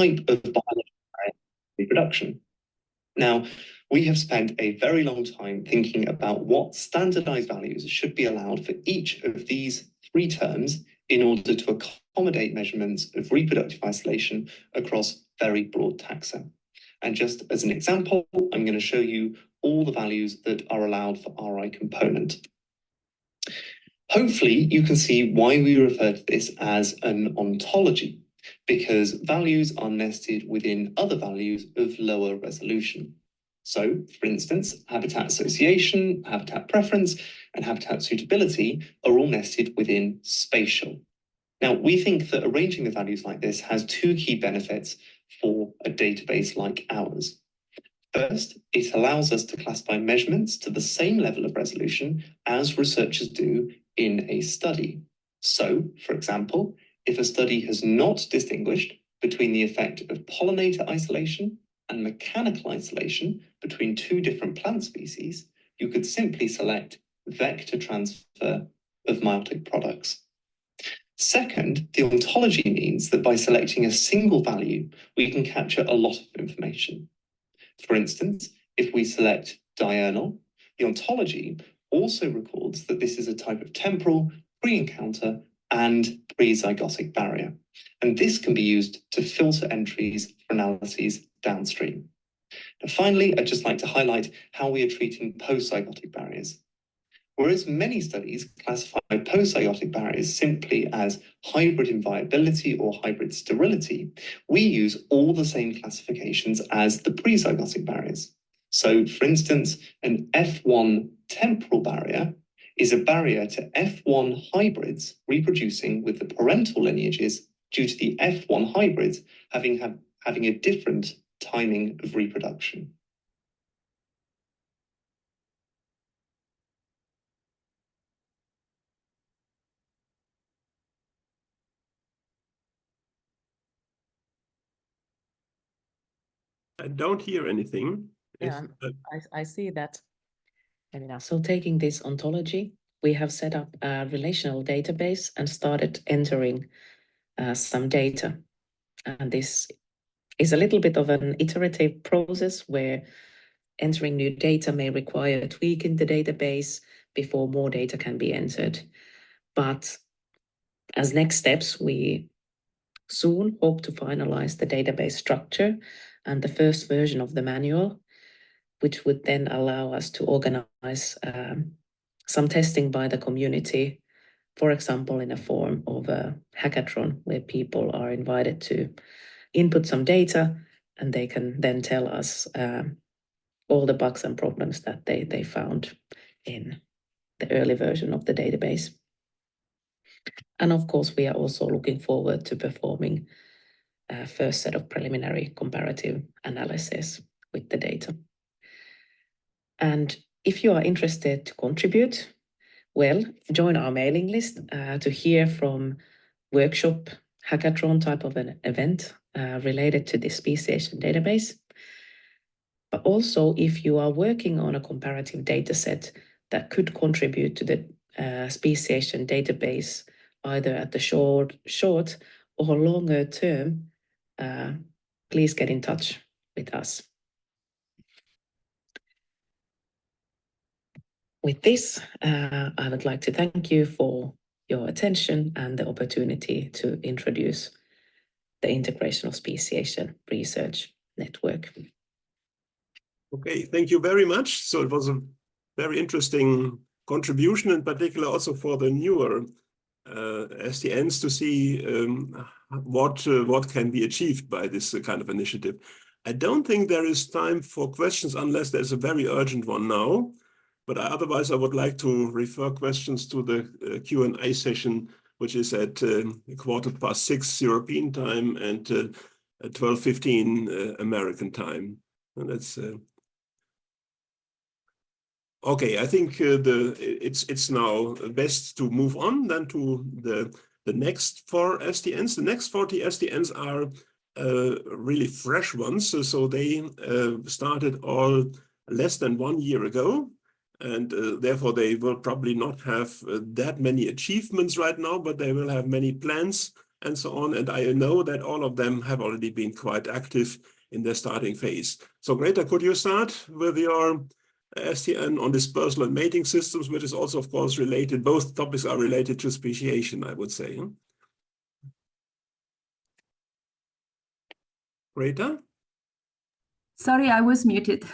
type of biological reproduction. Now, we have spent a very long time thinking about what standardized values should be allowed for each of these three terms in order to accommodate measurements of reproductive isolation across very broad taxa. And just as an example, I'm going to show you all the values that are allowed for RI component. Hopefully, you can see why we refer to this as an ontology, because values are nested within other values of lower resolution. So, for instance, habitat association, habitat preference, and habitat suitability are all nested within spatial. Now, we think that arranging the values like this has two key benefits for a database like ours. First, it allows us to classify measurements to the same level of resolution as researchers do in a study. So, for example, if a study has not distinguished between the effect of pollinator isolation and mechanical isolation between two different plant species, you could simply select vector transfer of meiotic products. Second, the ontology means that by selecting a single value, we can capture a lot of information. For instance, if we select diurnal, the ontology also records that this is a type of temporal, pre-encounter, and pre-zygotic barrier. And this can be used to filter entries for analyses downstream. And finally, I'd just like to highlight how we are treating post-zygotic barriers. Whereas many studies classify post-zygotic barriers simply as hybrid inviability or hybrid sterility, we use all the same classifications as the pre-zygotic barriers. So, for instance, an F1 temporal barrier is a barrier to F1 hybrids reproducing with the parental lineages due to the F1 hybrids having a different timing of reproduction. I don't hear anything. Yeah, I see that. So taking this ontology, we have set up a relational database and started entering some data. And this is a little bit of an iterative process where entering new data may require tweaking the database before more data can be entered. But as next steps, we soon hope to finalize the database structure and the first version of the manual, which would then allow us to organize some testing by the community, for example, in a form of a hackathon where people are invited to input some data and they can then tell us all the bugs and problems that they found in the early version of the database. And of course, we are also looking forward to performing a first set of preliminary comparative analysis with the data. And if you are interested to contribute, well, join our mailing list to hear from workshop, hackathon type of an event related to this speciation database. But also, if you are working on a comparative data set that could contribute to the speciation database, either at the short or longer term, please get in touch with us. With this, I would like to thank you for your attention and the opportunity to introduce the integration of speciation research network. Okay, thank you very much. So it was a very interesting contribution, in particular also for the newer SDNs to see what can be achieved by this kind of initiative. I don't think there is time for questions unless there's a very urgent one now. But otherwise, I would like to refer questions to the Q&A session, which is at 6:15 European time and 12:15 American time. And that's okay. I think it's now best to move on then to the next 4 SDNs. The next 40 SDNs are really fresh ones, so they started all less than 1 year ago. And therefore, they will probably not have that many achievements right now, but they will have many plans and so on. And I know that all of them have already been quite active in their starting phase. So Greta, could you start with your STN on dispersal and mating systems, which is also, of course, related. Both topics are related to speciation, I would say. Greta? Sorry, I was muted.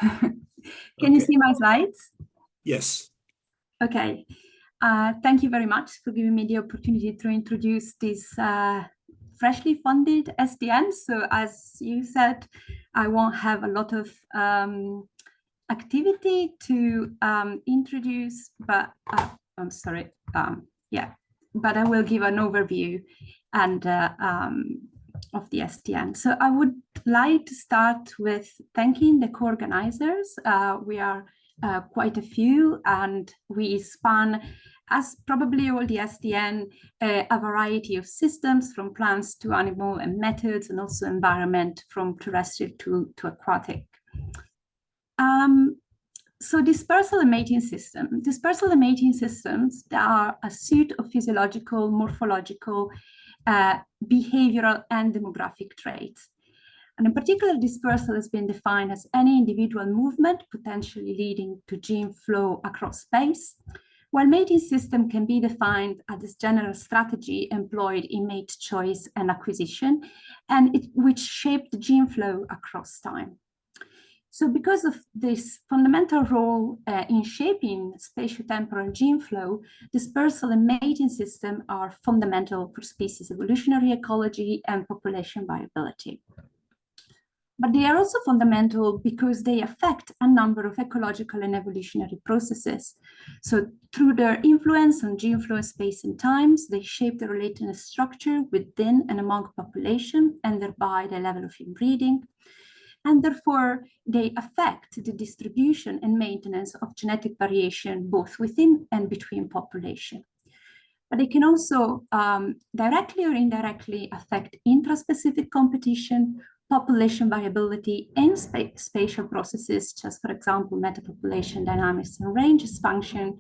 Can you see my slides? Yes. Okay. Thank you very much for giving me the opportunity to introduce this freshly funded SDN. So as you said, I won't have a lot of activity to introduce, but I'm sorry. Yeah, but I will give an overview and of the SDN. So I would like to start with thanking the co-organizers. We are quite a few, and we span, as probably all the SDN, a variety of systems from plants to animal and methods, and also environment from terrestrial to aquatic. So dispersal and mating system. Dispersal and mating systems, they are a suite of physiological, morphological, behavioral, and demographic traits. And in particular, dispersal has been defined as any individual movement potentially leading to gene flow across space, while mating system can be defined as general strategy employed in mate choice and acquisition, and which shape the gene flow across time. So because of this fundamental role in shaping spatiotemporal gene flow, dispersal and mating system are fundamental for species evolutionary ecology and population viability. But they are also fundamental because they affect a number of ecological and evolutionary processes. So through their influence on gene flow in space and times, they shape the related structure within and among population, and thereby the level of inbreeding. And therefore, they affect the distribution and maintenance of genetic variation, both within and between population. But they can also directly or indirectly affect intraspecific competition, population variability, and spatial processes, just for example, metapopulation dynamics and ranges function.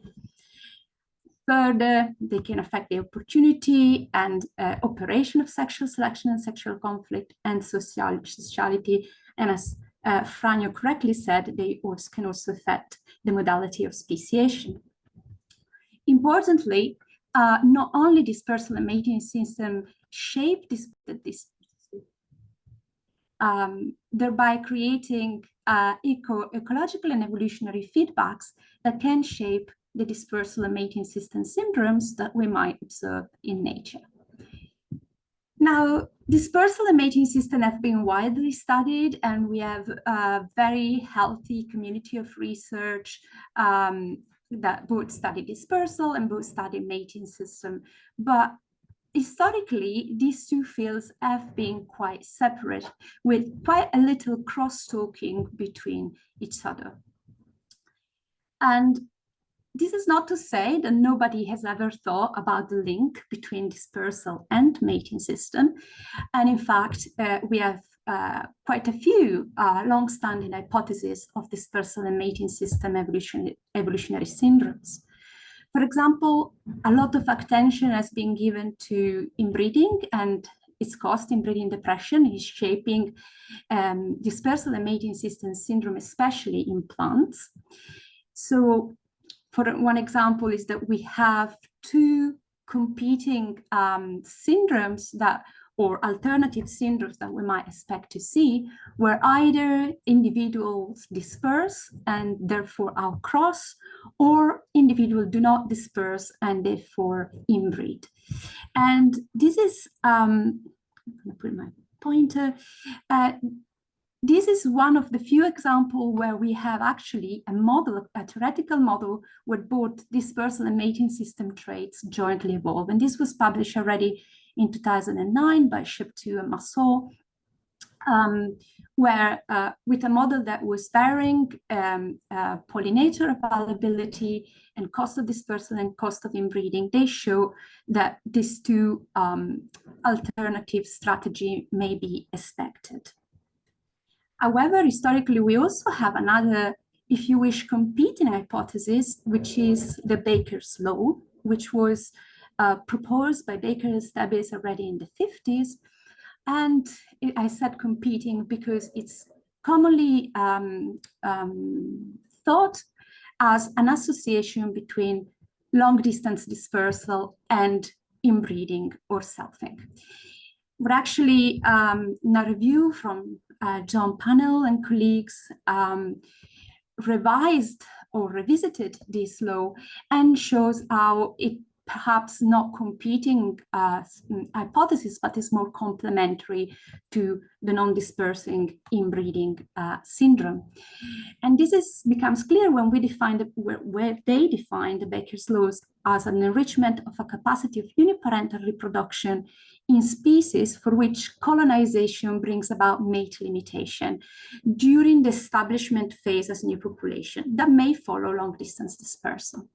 Further, they can affect the opportunity and operation of sexual selection and sexual conflict and sociality. And as Franjo correctly said, they also can also affect the modality of speciation. Importantly, not only dispersal and mating system shape this thereby creating ecological and evolutionary feedbacks that can shape the dispersal and mating system syndromes that we might observe in nature. Now, dispersal and mating system have been widely studied, and we have a very healthy community of research that both study dispersal and both study mating system. But historically, these two fields have been quite separate, with quite a little cross-talking between each other. And this is not to say that nobody has ever thought about the link between dispersal and mating system. And in fact, we have quite a few long-standing hypotheses of dispersal and mating system evolutionary syndromes. For example, a lot of attention has been given to inbreeding and its cost. Inbreeding depression is shaping dispersal and mating system syndrome, especially in plants. So for one example is that we have two competing syndromes that, or alternative syndromes that we might expect to see, where either individuals disperse and therefore outcross, or individuals do not disperse and therefore inbreed. And this is, I'm gonna put my pointer, this is one of the few examples where we have actually a model, a theoretical model, where both dispersal and mating system traits jointly evolve. And this was published already in 2009 by Sheptu and Massot, where with a model that was varying pollinator availability and cost of dispersal and cost of inbreeding, they show that these two alternative strategy may be expected. However, historically, we also have another, if you wish, competing hypothesis, which is the Baker's law, which was proposed by Baker and Stebbins already in the 50s. And I said competing because it's commonly thought as an association between long-distance dispersal and inbreeding or selfing. But actually, in a review from John Pannell and colleagues, revised or revisited this law and shows how it perhaps not competing hypothesis, but is more complementary to the non-dispersing inbreeding syndrome. And this becomes clear when we define where they define the Baker's laws as an enrichment of a capacity of uniparental reproduction in species for which colonization brings about mate limitation during the establishment phase as new population that may follow long-distance dispersal.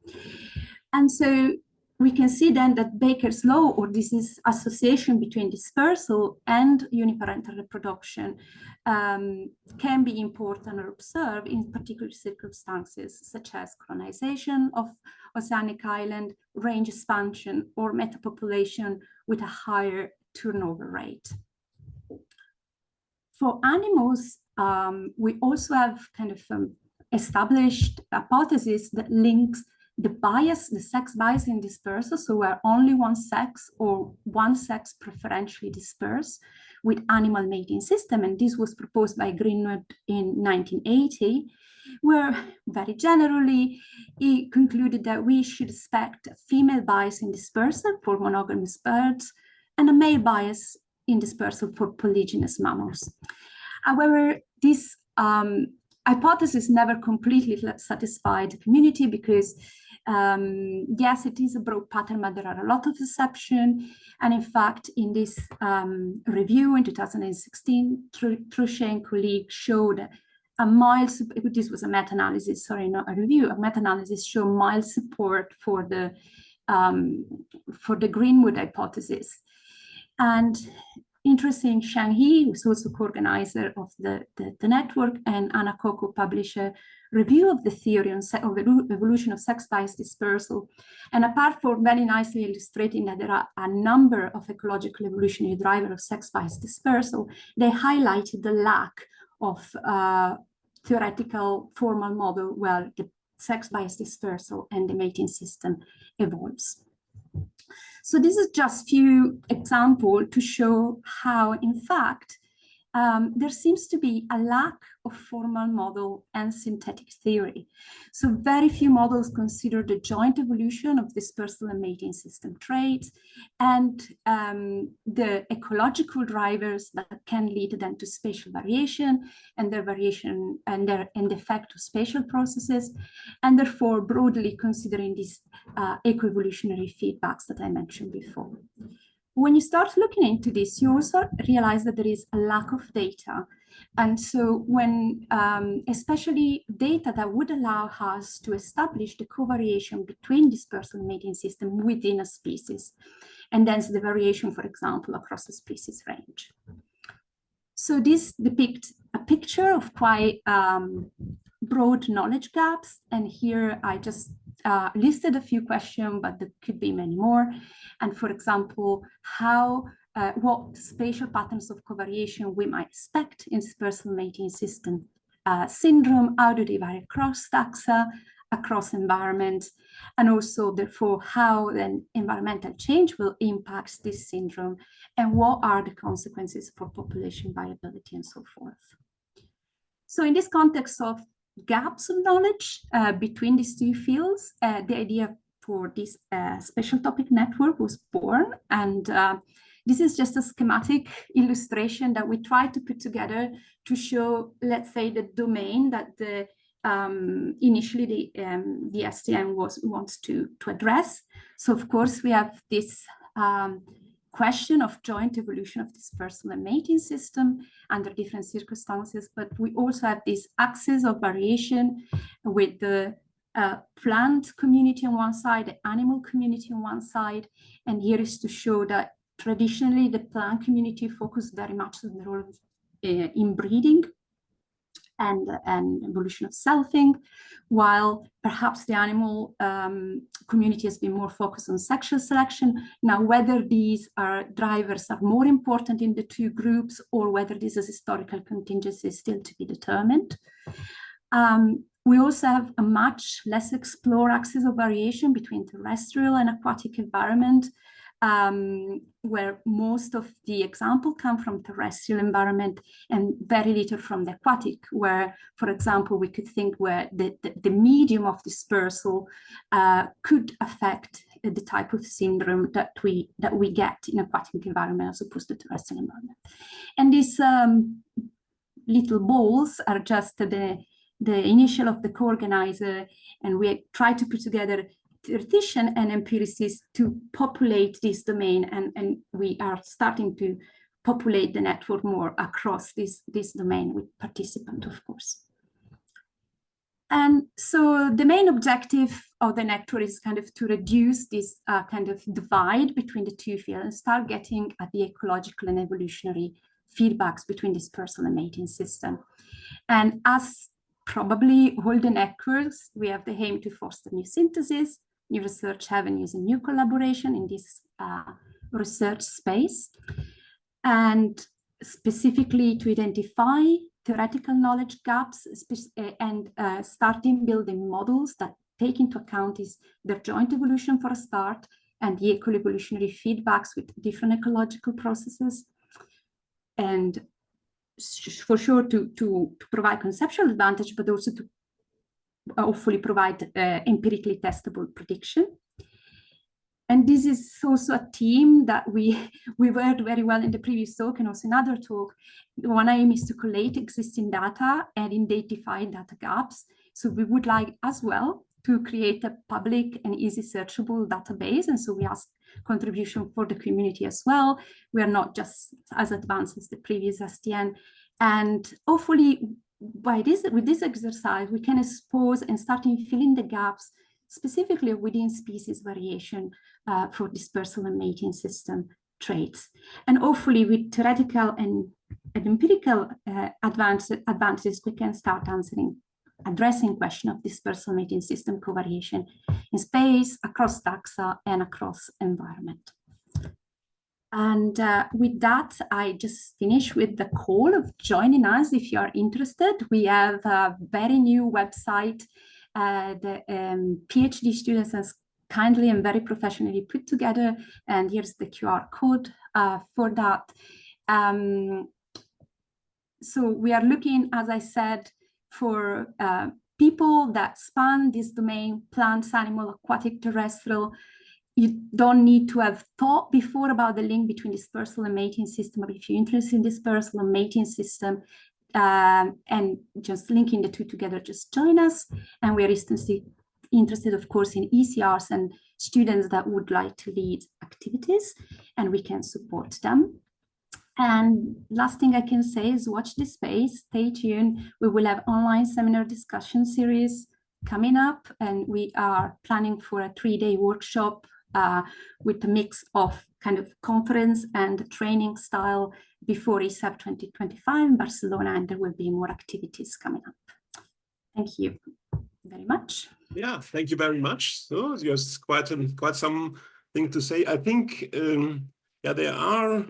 And so we can see then that Baker's law, or this is association between dispersal and uniparental reproduction, can be important or observed in particular circumstances, such as colonization of oceanic island, range expansion, or metapopulation with a higher turnover rate. For animals, we also have kind of established hypothesis that links the bias, the sex bias in dispersal, so where only one sex or one sex preferentially disperse with animal mating system. And this was proposed by Greenwood in 1980, where very generally he concluded that we should expect a female bias in dispersal for monogamous birds and a male bias in dispersal for polygynous mammals. However, this hypothesis never completely satisfied the community because yes, it is a broad pattern, but there are a lot of exceptions. And in fact, in this review in 2016, Truchet and colleagues showed a mild, this was a meta-analysis, sorry, not a review, a meta-analysis showed mild support for the Greenwood hypothesis. And interesting, Shang He, who's also co-organizer of the network, and Anna Coco published a review of the theory of evolution of sex-biased dispersal. And apart from very nicely illustrating that there are a number of ecological evolutionary drivers of sex-biased dispersal, they highlighted the lack of theoretical formal model where the sex-biased dispersal and the mating system evolves. So this is just a few examples to show how, in fact, there seems to be a lack of formal model and synthetic theory. So very few models consider the joint evolution of dispersal and mating system traits and the ecological drivers that can lead then to spatial variation and their variation and the effect of spatial processes, and therefore broadly considering these eco-evolutionary feedbacks that I mentioned before. When you start looking into this, you also realize that there is a lack of data. And so when, especially data that would allow us to establish the covariation between dispersal and mating system within a species, and then the variation, for example, across the species range. So this depicts a picture of quite broad knowledge gaps. And here I just listed a few questions, but there could be many more. And for example, how, what spatial patterns of covariation we might expect in dispersal mating system syndrome, how do they vary across taxa, across environments, and also therefore how then environmental change will impact this syndrome, and what are the consequences for population viability and so forth. So in this context of gaps of knowledge between these two fields, the idea for this special topic network was born. And this is just a schematic illustration that we tried to put together to show, let's say, the domain that the initially the STN wants to address. So of course we have this question of joint evolution of dispersal and mating system under different circumstances, but we also have this axis of variation with the plant community on one side, the animal community on one side, and here is to show that traditionally the plant community focused very much on the role in breeding, and evolution of selfing, while perhaps the animal community has been more focused on sexual selection. Now, whether these drivers are more important in the two groups or whether this is historical contingency is still to be determined. We also have a much less explored axis of variation between terrestrial and aquatic environment, where most of the examples come from terrestrial environment and very little from the aquatic, where, for example, we could think where the medium of dispersal could affect the type of syndrome that we get in aquatic environment as opposed to terrestrial environment. And these little balls are just the initial of the co-organizer, and we try to put together theoretician and empiricists to populate this domain, and we are starting to populate the network more across this domain with participants, of course. And so the main objective of the network is kind of to reduce this kind of divide between the two fields and start getting at the ecological and evolutionary feedbacks between dispersal and mating system. And as probably all the networks, we have the aim to foster new synthesis, new research avenues, and new collaboration in this research space, and specifically to identify theoretical knowledge gaps and starting building models that take into account their joint evolution for a start and the eco-evolutionary feedbacks with different ecological processes, and for sure to provide conceptual advantage, but also to hopefully provide empirically testable prediction. And this is also a theme that we worked very well in the previous talk and also in other talk. One aim is to collate existing data and identify data gaps. So we would like as well to create a public and easy searchable database. And so we ask contribution for the community as well. We are not just as advanced as the previous STN. And hopefully with this exercise, we can expose and start filling the gaps specifically within species variation for dispersal and mating system traits. And hopefully with theoretical and empirical advances, we can start addressing question of dispersal mating system covariation in space, across taxa, and across environment. And with that, I just finish with the call of joining us if you are interested. We have a very new website the PhD students has kindly and very professionally put together, and here's the QR code for that. So we are looking, as I said, for people that span this domain: plants, animal, aquatic, terrestrial. You don't need to have thought before about the link between dispersal and mating system, but if you're interested in dispersal and mating system, and just linking the two together, just join us. And we are interested, of course, in ECRs and students that would like to lead activities, and we can support them. And last thing I can say is watch this space, stay tuned. We will have online seminar discussion series coming up, and we are planning for a 3-day workshop with a mix of kind of conference and training style before ESEB 2025 in Barcelona, and there will be more activities coming up. Thank you very much. Yeah, thank you very much. So there's quite something to say. I think, yeah, there are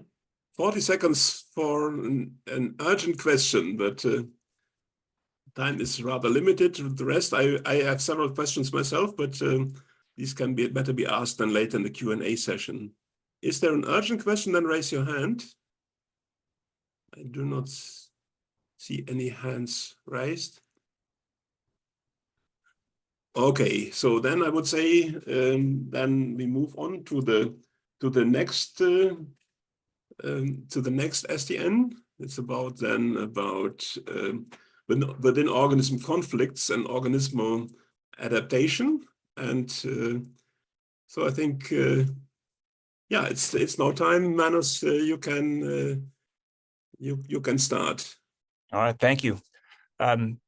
40 seconds for an urgent question, but time is rather limited. The rest, I have several questions myself, but these can better be asked than later in the Q&A session. Is there an urgent question? Then raise your hand. I do not see any hands raised. Okay, so then I would say then we move on to the next STN. It's about within organism conflicts and organismal adaptation. And so I think yeah, it's now time. Manos, you can start. All right, thank you. And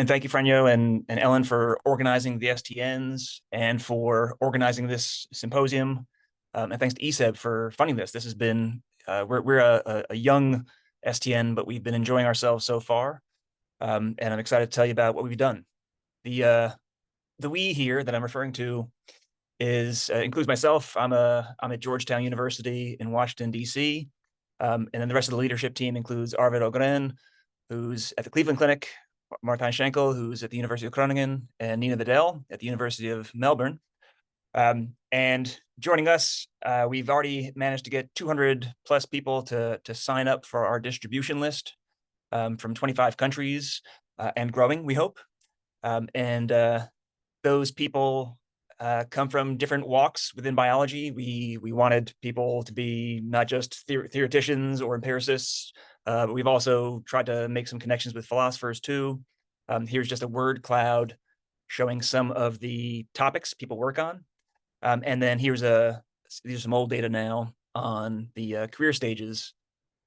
thank you, Franjo and Ellen, for organizing the STNs and for organizing this symposium. And thanks to ESEB for funding this. This has been, we're a young STN, but we've been enjoying ourselves so far. And I'm excited to tell you about what we've done. The we here that I'm referring to is includes myself. I'm at Georgetown University in Washington, D.C. And then the rest of the leadership team includes Arvid Ogren, who's at the Cleveland Clinic, Martijn Schenkel, who's at the University of Groningen, and Nina Vidal at the University of Melbourne. And joining us, we've already managed to get 200 plus people to sign up for our distribution list from 25 countries and growing, we hope. And those people come from different walks within biology. We wanted people to be not just theoreticians or empiricists, but we've also tried to make some connections with philosophers too. Here's just a word cloud showing some of the topics people work on. And then these are some old data now on the career stages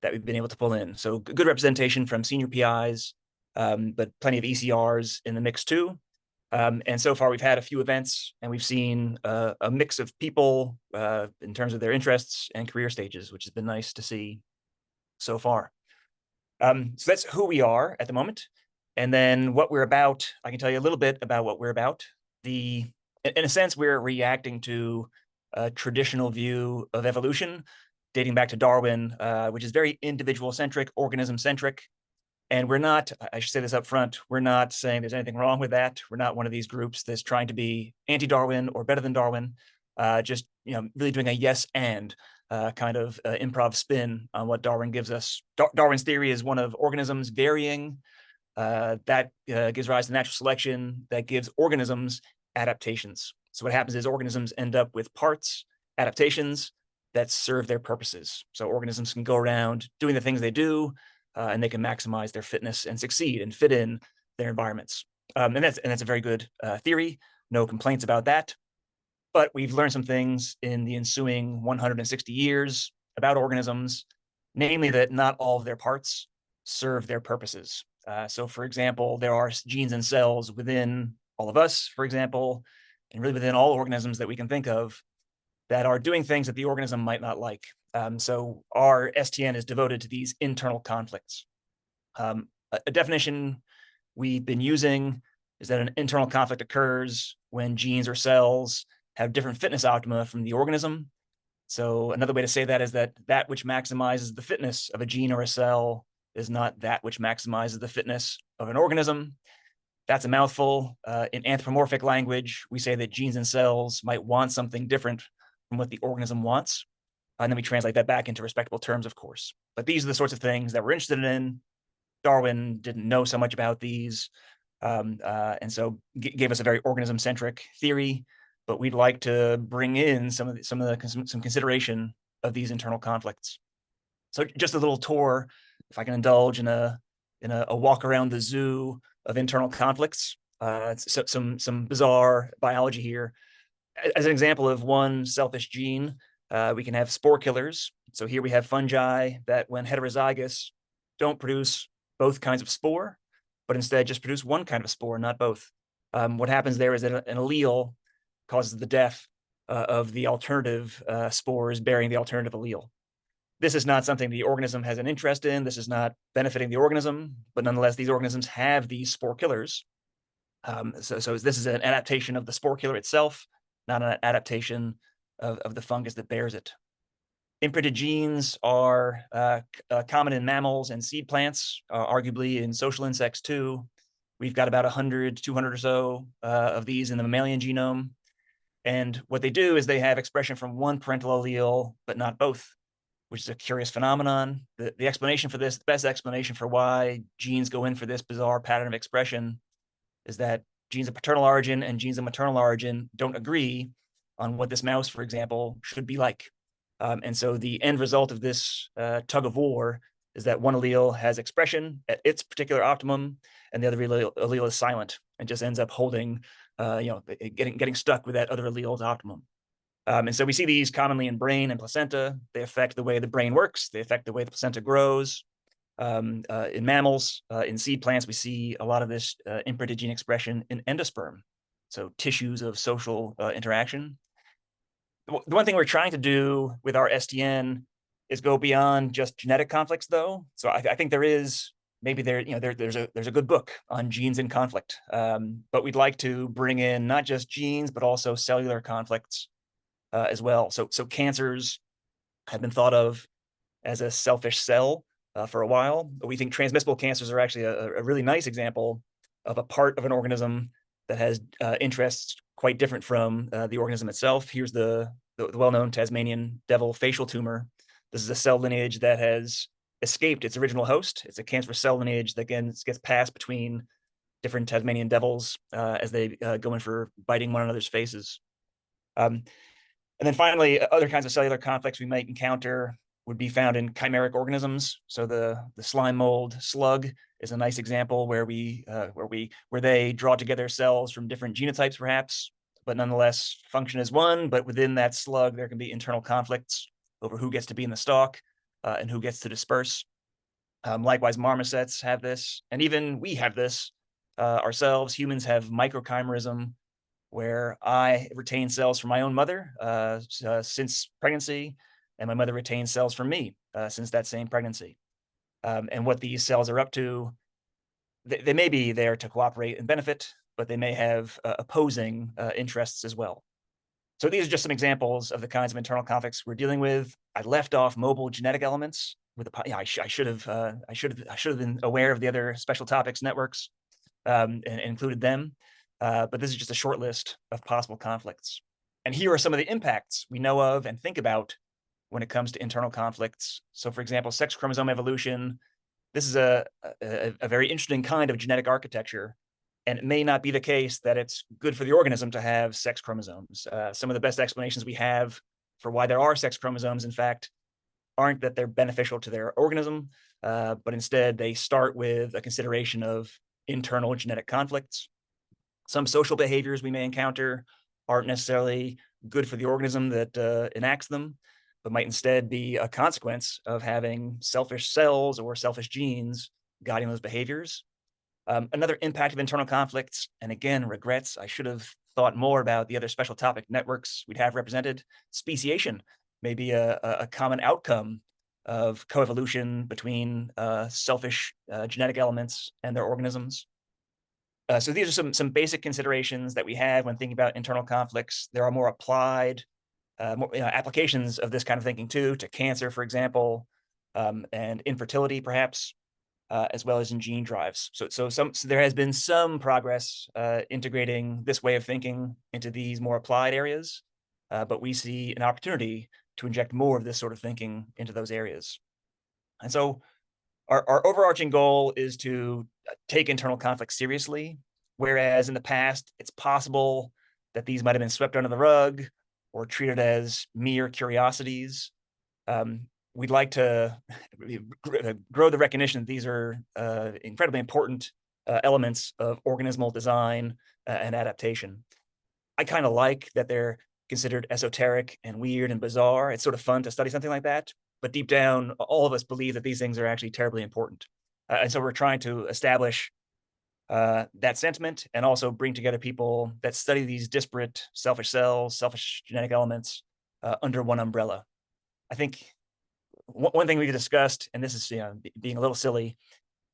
that we've been able to pull in. So good representation from senior PIs, but plenty of ECRs in the mix too. And so far we've had a few events and we've seen a mix of people in terms of their interests and career stages, which has been nice to see so far. So that's who we are at the moment. And then what we're about, I can tell you a little bit about what we're about. In a sense, we're reacting to a traditional view of evolution dating back to Darwin, which is very individual-centric, organism-centric. And we're not, I should say this up front, we're not saying there's anything wrong with that. We're not one of these groups that's trying to be anti-Darwin or better than Darwin, just really doing a yes and kind of improv spin on what Darwin gives us. Darwin's theory is one of organisms varying. That gives rise to natural selection that gives organisms adaptations. So what happens is organisms end up with parts, adaptations that serve their purposes. So organisms can go around doing the things they do, and they can maximize their fitness and succeed and fit in their environments. And that's a very good theory. No complaints about that. But we've learned some things in the ensuing 160 years about organisms, namely that not all of their parts serve their purposes. So for example, there are genes and cells within all of us, for example, and really within all organisms that we can think of that are doing things that the organism might not like. So our STN is devoted to these internal conflicts. A definition we've been using is that an internal conflict occurs when genes or cells have different fitness optima from the organism. So another way to say that is that which maximizes the fitness of a gene or a cell is not that which maximizes the fitness of an organism. That's a mouthful. In anthropomorphic language, we say that genes and cells might want something different from what the organism wants. And then we translate that back into respectable terms, of course. But these are the sorts of things that we're interested in. Darwin didn't know so much about these, and so gave us a very organism-centric theory. But we'd like to bring in some consideration of these internal conflicts. So just a little tour, if I can indulge in a walk around the zoo of internal conflicts. Some bizarre biology here. As an example of one selfish gene, we can have spore killers. So here we have fungi that, when heterozygous, don't produce both kinds of spore, but instead just produce one kind of spore, not both. What happens there is that an allele causes the death of the alternative spores bearing the alternative allele. This is not something the organism has an interest in. This is not benefiting the organism, but nonetheless, these organisms have these spore killers. So this is an adaptation of the spore killer itself, not an adaptation of the fungus that bears it. Imprinted genes are common in mammals and seed plants, arguably in social insects too. We've got about 100, 200 or so of these in the mammalian genome. And what they do is they have expression from one parental allele, but not both, which is a curious phenomenon. The explanation for this, the best explanation for why genes go in for this bizarre pattern of expression, is that genes of paternal origin and genes of maternal origin don't agree on what this mouse, for example, should be like. And so the end result of this tug of war is that one allele has expression at its particular optimum, and the other allele is silent and just ends up holding, getting stuck with that other allele's optimum. And so we see these commonly in brain and placenta. They affect the way the brain works. They affect the way the placenta grows. In mammals, in seed plants, we see a lot of this imprinted gene expression in endosperm, so tissues of social interaction. The one thing we're trying to do with our STN is go beyond just genetic conflicts, though. So I think there is maybe there's a good book on genes in conflict, but we'd like to bring in not just genes, but also cellular conflicts as well. So cancers have been thought of as a selfish cell for a while, but we think transmissible cancers are actually a really nice example of a part of an organism that has interests quite different from the organism itself. Here's the well-known Tasmanian devil facial tumor. This is a cell lineage that has escaped its original host. It's a cancerous cell lineage that again gets passed between different Tasmanian devils as they go in for biting one another's faces. And then finally, other kinds of cellular conflicts we might encounter would be found in chimeric organisms. So the slime mold slug is a nice example where they draw together cells from different genotypes, perhaps, but nonetheless function as one. But within that slug, there can be internal conflicts over who gets to be in the stalk and who gets to disperse. Likewise, marmosets have this, and even we have this ourselves. Humans have microchimerism, where I retain cells from my own mother since pregnancy, and my mother retains cells from me since that same pregnancy. And what these cells are up to, they may be there to cooperate and benefit, but they may have opposing interests as well. So these are just some examples of the kinds of internal conflicts we're dealing with. I left off mobile genetic elements with I should have been aware of the other special topics networks and included them. But this is just a short list of possible conflicts. And here are some of the impacts we know of and think about when it comes to internal conflicts. So for example, sex chromosome evolution. This is a very interesting kind of genetic architecture. And it may not be the case that it's good for the organism to have sex chromosomes. Some of the best explanations we have for why there are sex chromosomes, in fact, aren't that they're beneficial to their organism, but instead they start with a consideration of internal genetic conflicts. Some social behaviors we may encounter aren't necessarily good for the organism that enacts them, but might instead be a consequence of having selfish cells or selfish genes guiding those behaviors. Another impact of internal conflicts, and again, regrets, I should have thought more about the other special topic networks we'd have represented. Speciation may be a common outcome of coevolution between selfish genetic elements and their organisms. So these are some basic considerations that we have when thinking about internal conflicts. There are more applied applications of this kind of thinking too, to cancer, for example, and infertility, perhaps, as well as in gene drives. So there has been some progress integrating this way of thinking into these more applied areas, but we see an opportunity to inject more of this sort of thinking into those areas. And so our overarching goal is to take internal conflicts seriously, whereas in the past, it's possible that these might have been swept under the rug or treated as mere curiosities. We'd like to grow the recognition that these are incredibly important elements of organismal design and adaptation. I kind of like that they're considered esoteric and weird and bizarre. It's sort of fun to study something like that, but deep down, all of us believe that these things are actually terribly important. And so we're trying to establish that sentiment and also bring together people that study these disparate selfish cells, selfish genetic elements under one umbrella. I think one thing we've discussed, and this is being a little silly,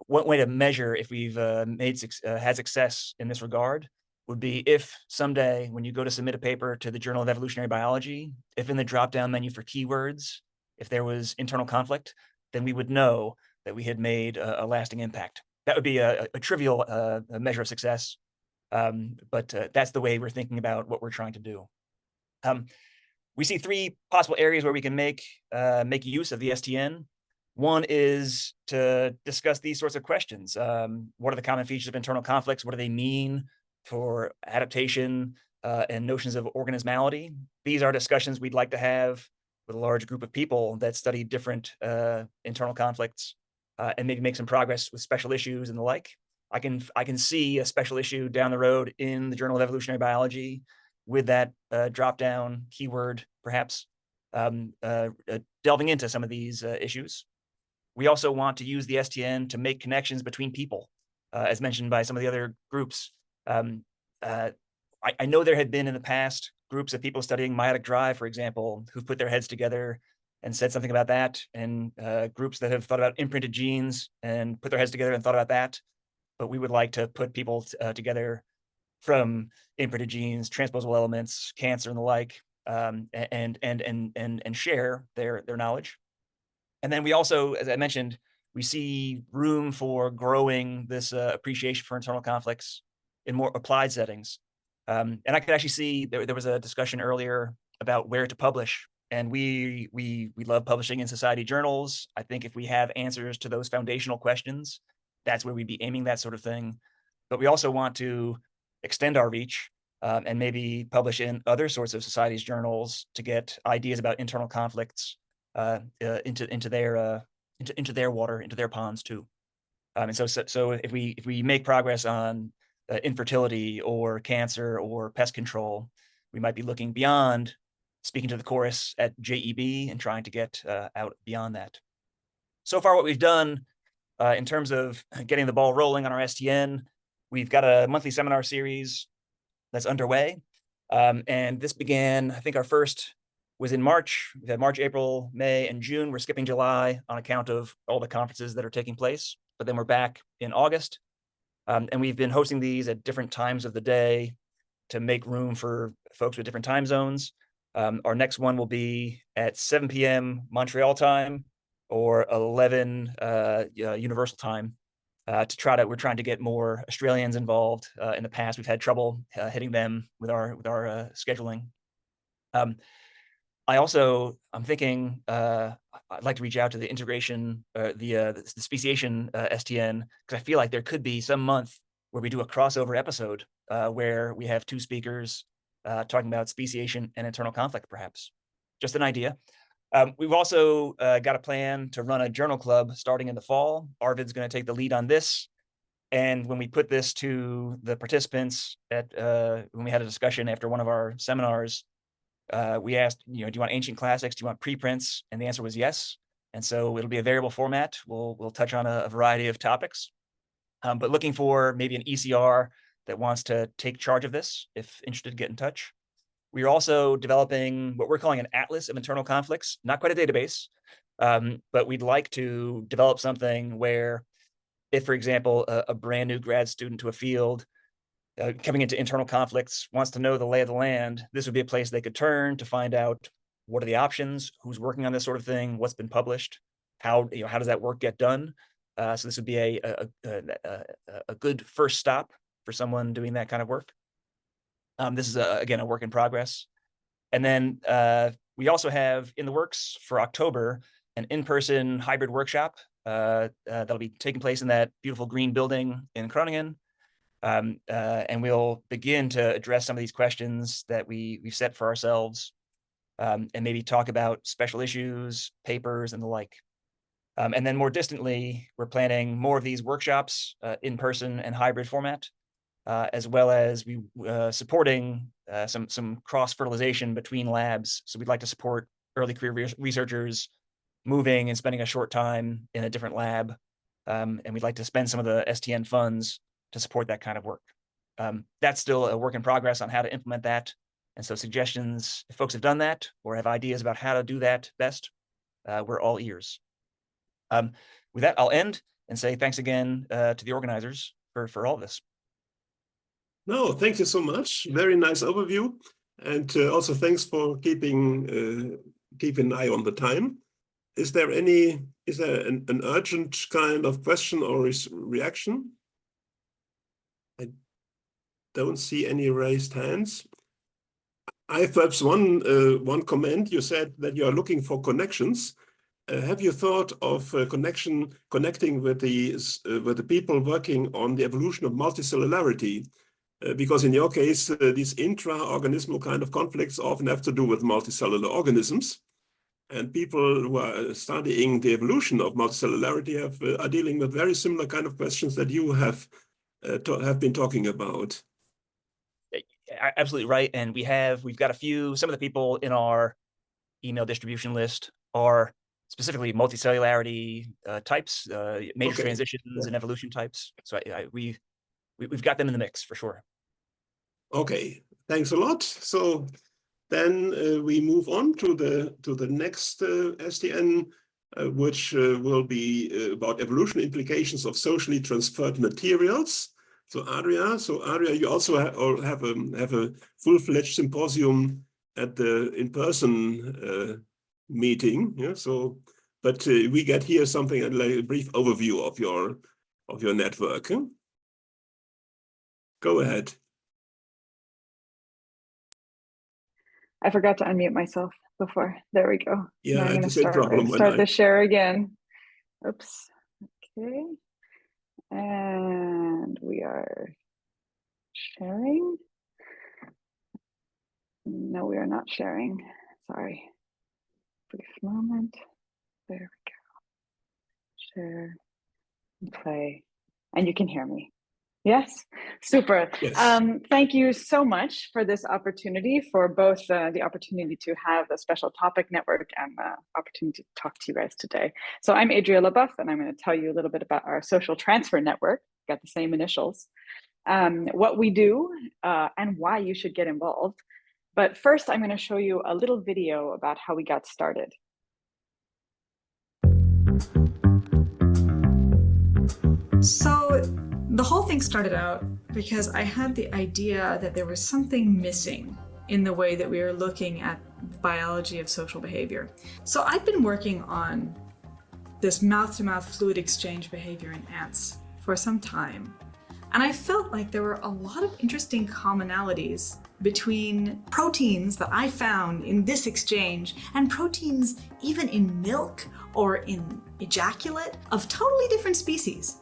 one way to measure if we've had success in this regard would be if someday when you go to submit a paper to the Journal of Evolutionary Biology, if in the drop-down menu for keywords, if there was internal conflict, then we would know that we had made a lasting impact. That would be a trivial measure of success, but that's the way we're thinking about what we're trying to do. We see three possible areas where we can make use of the STN. One is to discuss these sorts of questions. What are the common features of internal conflicts? What do they mean for adaptation and notions of organismality? These are discussions we'd like to have with a large group of people that study different internal conflicts and maybe make some progress with special issues and the like. I can see a special issue down the road in the Journal of Evolutionary Biology with that drop-down keyword, perhaps delving into some of these issues. We also want to use the STN to make connections between people, as mentioned by some of the other groups. I know there had been in the past groups of people studying meiotic drive, for example, who've put their heads together and said something about that, and groups that have thought about imprinted genes and put their heads together and thought about that. But we would like to put people together from imprinted genes, transposable elements, cancer, and the like, and share their knowledge. And then we also, as I mentioned, we see room for growing this appreciation for internal conflicts in more applied settings. And I could actually see there was a discussion earlier about where to publish. And we love publishing in society journals. I think if we have answers to those foundational questions, that's where we'd be aiming that sort of thing. But we also want to extend our reach and maybe publish in other sorts of societies journals to get ideas about internal conflicts into their water, into their ponds too. And so if we make progress on infertility or cancer or pest control, we might be looking beyond speaking to the chorus at JEB and trying to get out beyond that. So far, what we've done in terms of getting the ball rolling on our STN, we've got a monthly seminar series that's underway. And this began, I think our first was in March. We've had March, April, May, and June. We're skipping July on account of all the conferences that are taking place, but then we're back in August. And we've been hosting these at different times of the day to make room for folks with different time zones. Our next one will be at 7 p.m. Montreal time or 11 Universal time. We're trying to get more Australians involved. In the past, we've had trouble hitting them with our scheduling. I'm thinking I'd like to reach out to the integration, the speciation STN, because I feel like there could be some month where we do a crossover episode where we have two speakers talking about speciation and internal conflict, perhaps. Just an idea. We've also got a plan to run a journal club starting in the fall. Arvid's going to take the lead on this. And when we put this to the participants when we had a discussion after one of our seminars, we asked, do you want ancient classics? Do you want preprints? And the answer was yes. And so it'll be a variable format. We'll touch on a variety of topics, but looking for maybe an ECR that wants to take charge of this. If interested, get in touch. We are also developing what we're calling an atlas of internal conflicts, not quite a database, but we'd like to develop something where if, for example, a brand new grad student to a field coming into internal conflicts wants to know the lay of the land, this would be a place they could turn to find out what are the options, who's working on this sort of thing, what's been published, how does that work get done. So this would be a good first stop for someone doing that kind of work. This is, again, a work in progress. And then we also have in the works for October an in-person hybrid workshop that'll be taking place in that beautiful green building in Groningen. And we'll begin to address some of these questions that we've set for ourselves and maybe talk about special issues, papers, and the like. And then more distantly, we're planning more of these workshops in person and hybrid format, as well as we supporting some cross-fertilization between labs. So we'd like to support early career researchers moving and spending a short time in a different lab. And we'd like to spend some of the STN funds to support that kind of work. That's still a work in progress on how to implement that. And so suggestions, if folks have done that or have ideas about how to do that best, we're all ears. With that, I'll end and say thanks again to the organizers for all of this. No, thank you so much. Very nice overview. And also thanks for keeping an eye on the time. Is there an urgent kind of question or reaction? I don't see any raised hands. I have perhaps one comment. You said that you are looking for connections. Have you thought of connecting with the people working on the evolution of multicellularity? Because in your case, these intra-organismal kind of conflicts often have to do with multicellular organisms. And people who are studying the evolution of multicellularity are dealing with very similar kind of questions that you have been talking about. Absolutely right. And we've got some of the people in our email distribution list are specifically multicellularity types, major transitions and evolution types. So we've got them in the mix for sure. Okay, thanks a lot. So then we move on to the next STN, which will be about evolution implications of socially transferred materials. So Aria, you also have a full-fledged symposium at the in-person meeting. Yeah. So, but we get here something like a brief overview of your network. Huh? Go ahead. I forgot to unmute myself before. There we go. Yeah, now I I'm had going the to same problem start the share again. Oops. Okay. And we are sharing. No, we are not sharing. Sorry. Brief moment. There we go. Share and play. And you can hear me. Yes, super. Yes. Thank you so much for this opportunity, for both the opportunity to have a special topic network and the opportunity to talk to you guys today. So I'm Adria LaBeouf, and I'm going to tell you a little bit about our social transfer network. Got the same initials, what we do, and why you should get involved. But first, I'm going to show you a little video about how we got started. So the whole thing started out because I had the idea that there was something missing in the way that we were looking at the biology of social behavior. So I've been working on this mouth-to-mouth fluid exchange behavior in ants for some time. And I felt like there were a lot of interesting commonalities between proteins that I found in this exchange and proteins even in milk or in ejaculate of totally different species.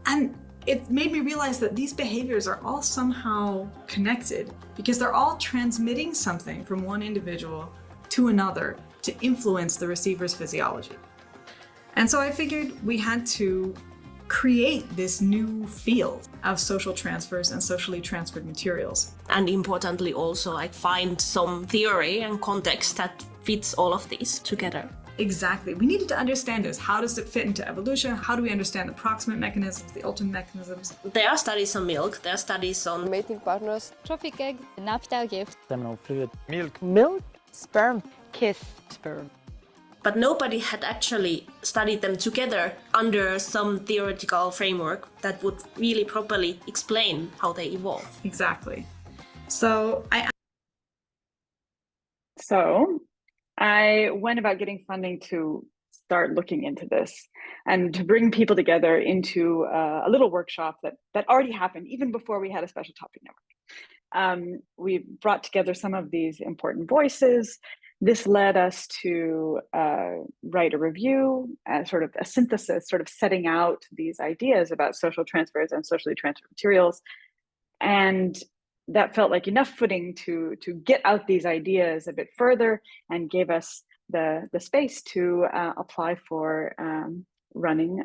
And it made me realize that these behaviors are all somehow connected because they're all transmitting something from one individual to another to influence the receiver's physiology. And so I figured we had to create this new field of social transfers and socially transferred materials. And importantly also like find some theory and context that fits all of these together. Exactly. We needed to understand this. How does it fit into evolution? How do we understand the proximate mechanisms, the ultimate mechanisms? There are studies on milk, there are studies on mating partners, trophic egg, nuptial gift, seminal fluid, milk, sperm, kiss, sperm. But nobody had actually studied them together under some theoretical framework that would really properly explain how they evolve. Exactly. So I went about getting funding to start looking into this and to bring people together into a little workshop that already happened even before we had a special topic network. We brought together some of these important voices. This led us to write a review, sort of a synthesis, sort of setting out these ideas about social transfers and socially transferred materials. And that felt like enough footing to get out these ideas a bit further and gave us the space to apply for running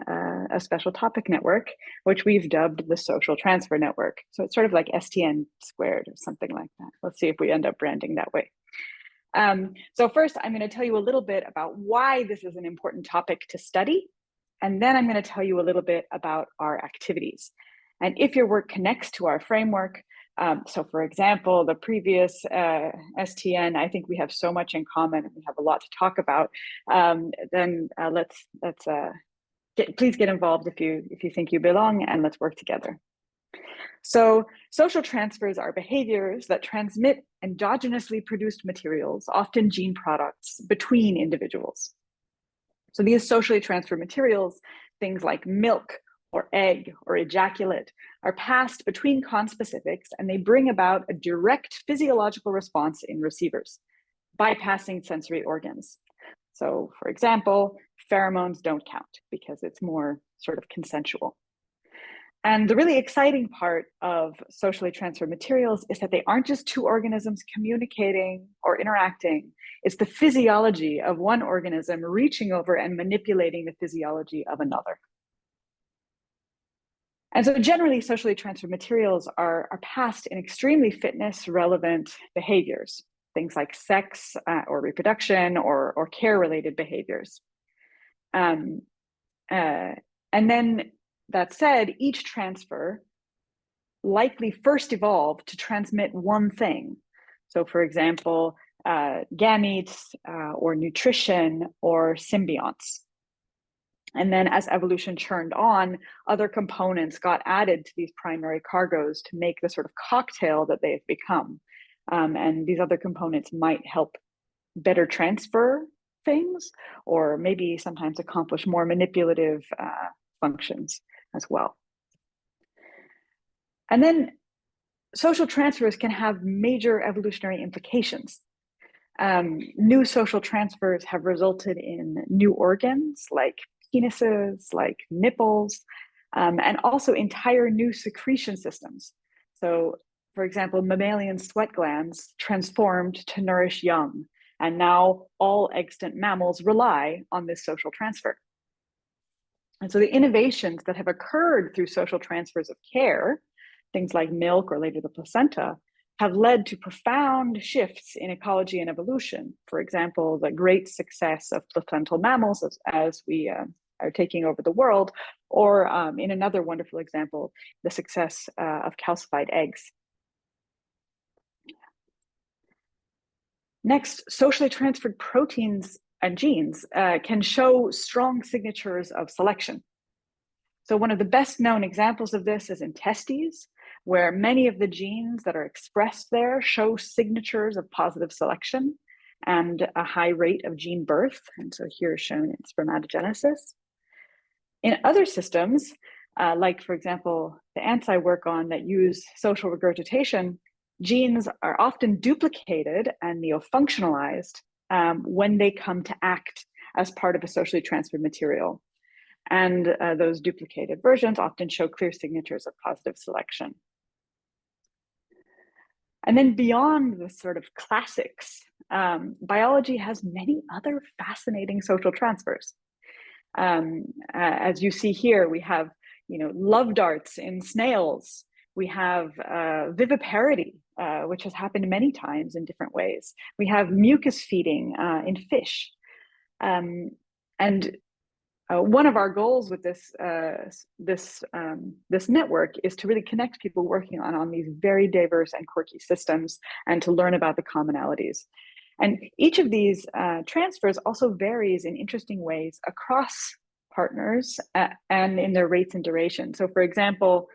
a special topic network, which we've dubbed the Social Transfer Network. So it's sort of like STN squared or something like that. Let's see if we end up branding that way. So first, I'm going to tell you a little bit about why this is an important topic to study. And then I'm going to tell you a little bit about our activities. And if your work connects to our framework, so for example, the previous STN, I think we have so much in common and we have a lot to talk about, then please get involved if you think you belong, and let's work together. So social transfers are behaviors that transmit endogenously produced materials, often gene products, between individuals. So these socially transferred materials, things like milk or egg or ejaculate, are passed between conspecifics, and they bring about a direct physiological response in receivers, bypassing sensory organs. So for example, pheromones don't count because it's more sort of consensual. And the really exciting part of socially transferred materials is that they aren't just two organisms communicating or interacting. It's the physiology of one organism reaching over and manipulating the physiology of another. And so generally, socially transferred materials are passed in extremely fitness-relevant behaviors, things like sex or reproduction or care-related behaviors. And then, that said, each transfer likely first evolved to transmit one thing. So for example, gametes or nutrition or symbionts. And then as evolution churned on, other components got added to these primary cargoes to make the sort of cocktail that they've become. And these other components might help better transfer things, or maybe sometimes accomplish more manipulative functions as well. And then social transfers can have major evolutionary implications. New social transfers have resulted in new organs like penises, like nipples, and also entire new secretion systems. So, for example, mammalian sweat glands transformed to nourish young, and now all extant mammals rely on this social transfer. And so the innovations that have occurred through social transfers of care, things like milk or later the placenta, have led to profound shifts in ecology and evolution. For example, the great success of placental mammals as we are taking over the world, or in another wonderful example, the success of calcified eggs. Next, socially transferred proteins and genes can show strong signatures of selection. So one of the best known examples of this is in testes, where many of the genes that are expressed there show signatures of positive selection and a high rate of gene birth. And so here is shown in spermatogenesis. In other systems, like for example, the ants I work on that use social regurgitation, genes are often duplicated and neofunctionalized when they come to act as part of a socially transferred material. And those duplicated versions often show clear signatures of positive selection. And then beyond the sort of classics, biology has many other fascinating social transfers. As you see here, we have, love darts in snails. We have viviparity, which has happened many times in different ways. We have mucus feeding in fish. One of our goals with this network is to really connect people working on these very diverse and quirky systems and to learn about the commonalities. And each of these transfers also varies in interesting ways across partners and in their rates and duration. So for example,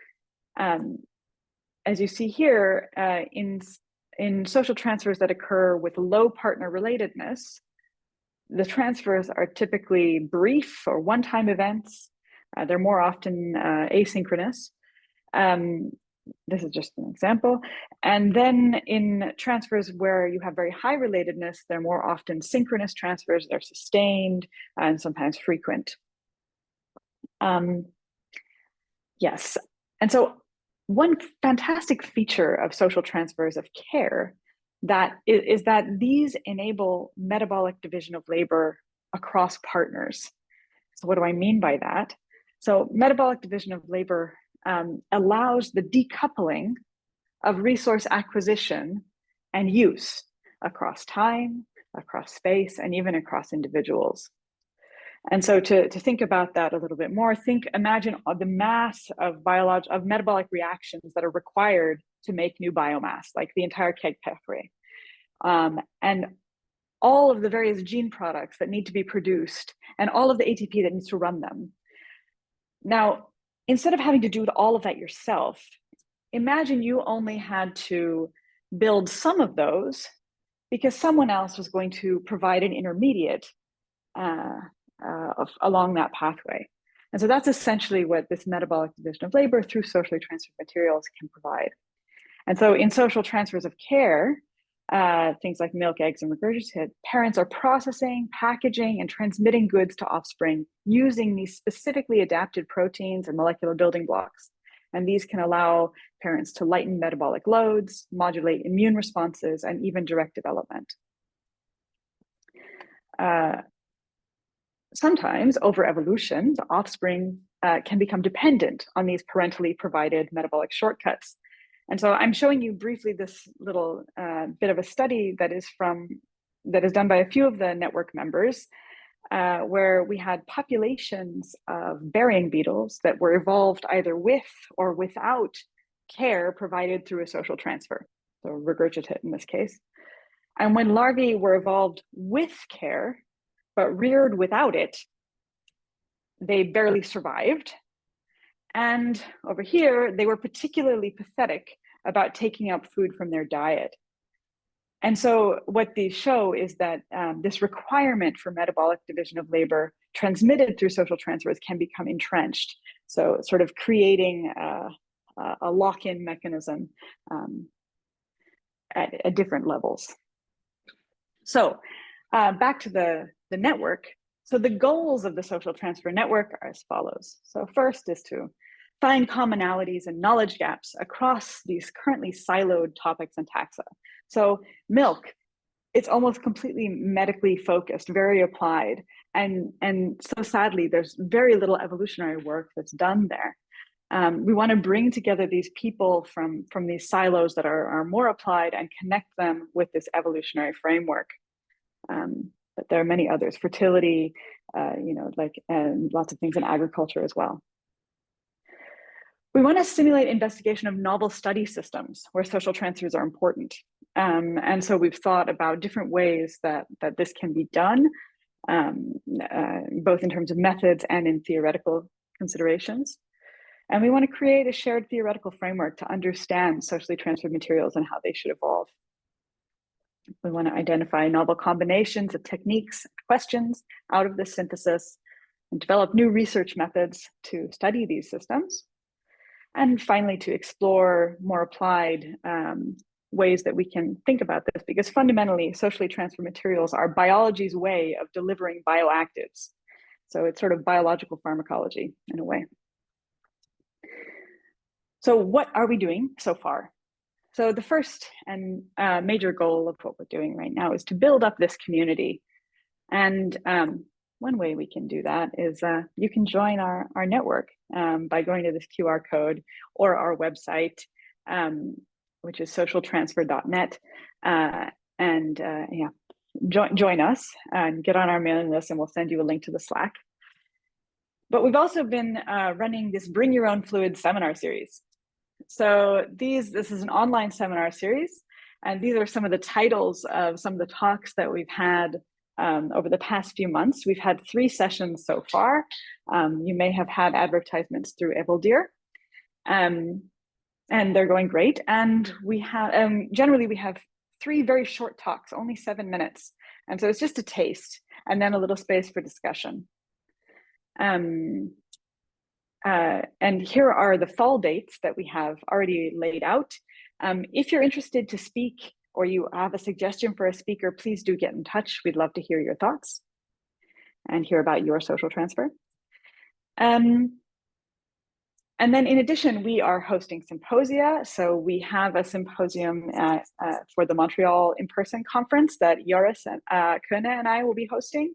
as you see here, in social transfers that occur with low partner relatedness, the transfers are typically brief or one-time events. They're more often asynchronous. This is just an example. And then in transfers where you have very high relatedness, they're more often synchronous transfers. They're sustained and sometimes frequent. Yes. And so one fantastic feature of social transfers of care is that these enable metabolic division of labor across partners. So what do I mean by that? So metabolic division of labor allows the decoupling of resource acquisition and use across time, across space, and even across individuals. And so to think about that a little bit more, imagine the mass of metabolic reactions that are required to make new biomass, like the entire KEGG pathway, and all of the various gene products that need to be produced, and all of the ATP that needs to run them. Now, instead of having to do all of that yourself, imagine you only had to build some of those because someone else was going to provide an intermediate along that pathway. And so that's essentially what this metabolic division of labor through socially transferred materials can provide. And so in social transfers of care, things like milk, eggs, and regurgitate, parents are processing, packaging, and transmitting goods to offspring using these specifically adapted proteins and molecular building blocks. And these can allow parents to lighten metabolic loads, modulate immune responses, and even direct development. Sometimes, over evolution, the offspring can become dependent on these parentally provided metabolic shortcuts. And so I'm showing you briefly this little bit of a study that is done by a few of the network members, where we had populations of burying beetles that were evolved either with or without care provided through a social transfer, so regurgitate in this case. And when larvae were evolved with care, but reared without it, they barely survived. And over here, they were particularly pathetic about taking up food from their diet. And so what these show is that this requirement for metabolic division of labor transmitted through social transfers can become entrenched. So sort of creating a lock-in mechanism at different levels. So back to the network. So the goals of the social transfer network are as follows. So first is to find commonalities and knowledge gaps across these currently siloed topics and taxa. So milk, it's almost completely medically focused, very applied. And so sadly, there's very little evolutionary work that's done there. We want to bring together these people from these silos that are more applied and connect them with this evolutionary framework. But there are many others, fertility, and lots of things in agriculture as well. We want to stimulate investigation of novel study systems where social transfers are important. And so we've thought about different ways that this can be done, both in terms of methods and in theoretical considerations. And we want to create a shared theoretical framework to understand socially transferred materials and how they should evolve. We want to identify novel combinations of techniques, questions out of this synthesis, and develop new research methods to study these systems. And finally, to explore more applied ways that we can think about this, because fundamentally, socially transferred materials are biology's way of delivering bioactives. So it's sort of biological pharmacology in a way. So what are we doing so far? So the first and major goal of what we're doing right now is to build up this community. And one way we can do that is you can join our network by going to this QR code or our website, which is socialtransfer.net. Join us and get on our mailing list, and we'll send you a link to the Slack. But we've also been running this Bring Your Own Fluid seminar series. So this is an online seminar series, and these are some of the titles of some of the talks that we've had over the past few months. We've had 3 sessions so far. You may have had advertisements through Evolutionary, and they're going great. And we have generally we have 3 very short talks, only 7 minutes, and so it's just a taste, and then a little space for discussion. And here are the fall dates that we have already laid out. If you're interested to speak or you have a suggestion for a speaker, please do get in touch. We'd love to hear your thoughts and hear about your social transfer. And then in addition, we are hosting symposia. So we have a symposium for the Montreal in-person conference that Joris and Köhne and I will be hosting.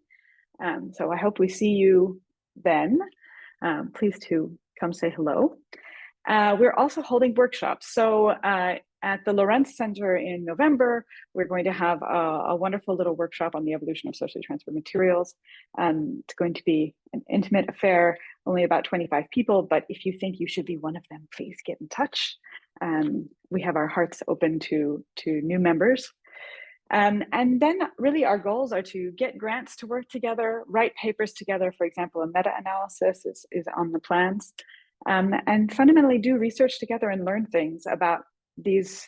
So I hope we see you then. Please to come say hello. We're also holding workshops. So at the Lorentz Center in November, we're going to have a wonderful little workshop on the evolution of socially transferred materials. It's going to be an intimate affair, only about 25 people, but if you think you should be one of them, please get in touch. We have our hearts open to new members. And then really our goals are to get grants to work together, write papers together. For example, a meta-analysis is on the plans, and fundamentally do research together and learn things about this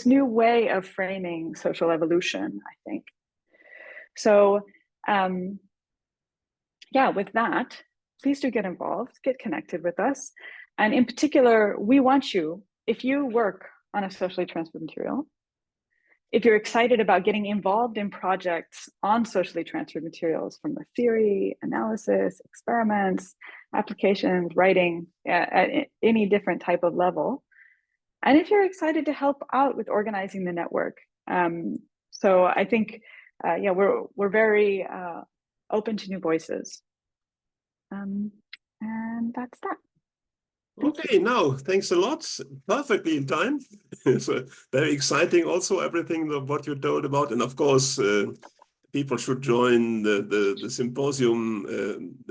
new way of framing social evolution, I think. So yeah, with that, please do get involved, get connected with us. And in particular, we want you, if you work on a socially transferred material, if you're excited about getting involved in projects on socially transferred materials from the theory, analysis, experiments, applications, writing, at any different type of level. And if you're excited to help out with organizing the network. So I think, yeah, we're very open to new voices. And that's that. Okay, now, thanks a lot. Perfectly in time. So very exciting also, everything what you told about. And of course, people should join the symposium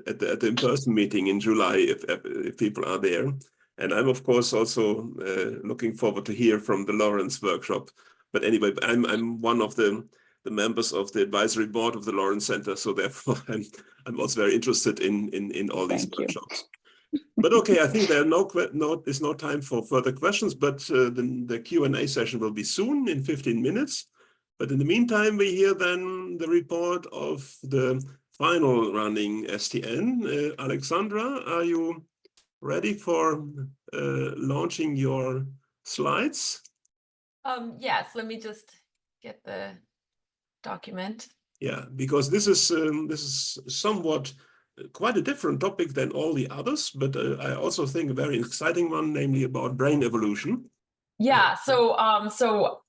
at the in-person meeting in July if people are there. And I'm, of course, also looking forward to hear from the Lawrence workshop But anyway, I'm one of the members of the advisory board of the Lawrence Center, so therefore I'm also very interested in all these workshops. But okay, I think there are is no time for further questions, but the Q&A session will be soon in 15 minutes. But in the meantime, we hear then the report of the final running STN. Alexandra, are you ready for launching your slides? Yes, let me just get the document. Yeah, because this is somewhat quite a different topic than all the others, but I also think a very exciting one, namely about brain evolution. Yeah, so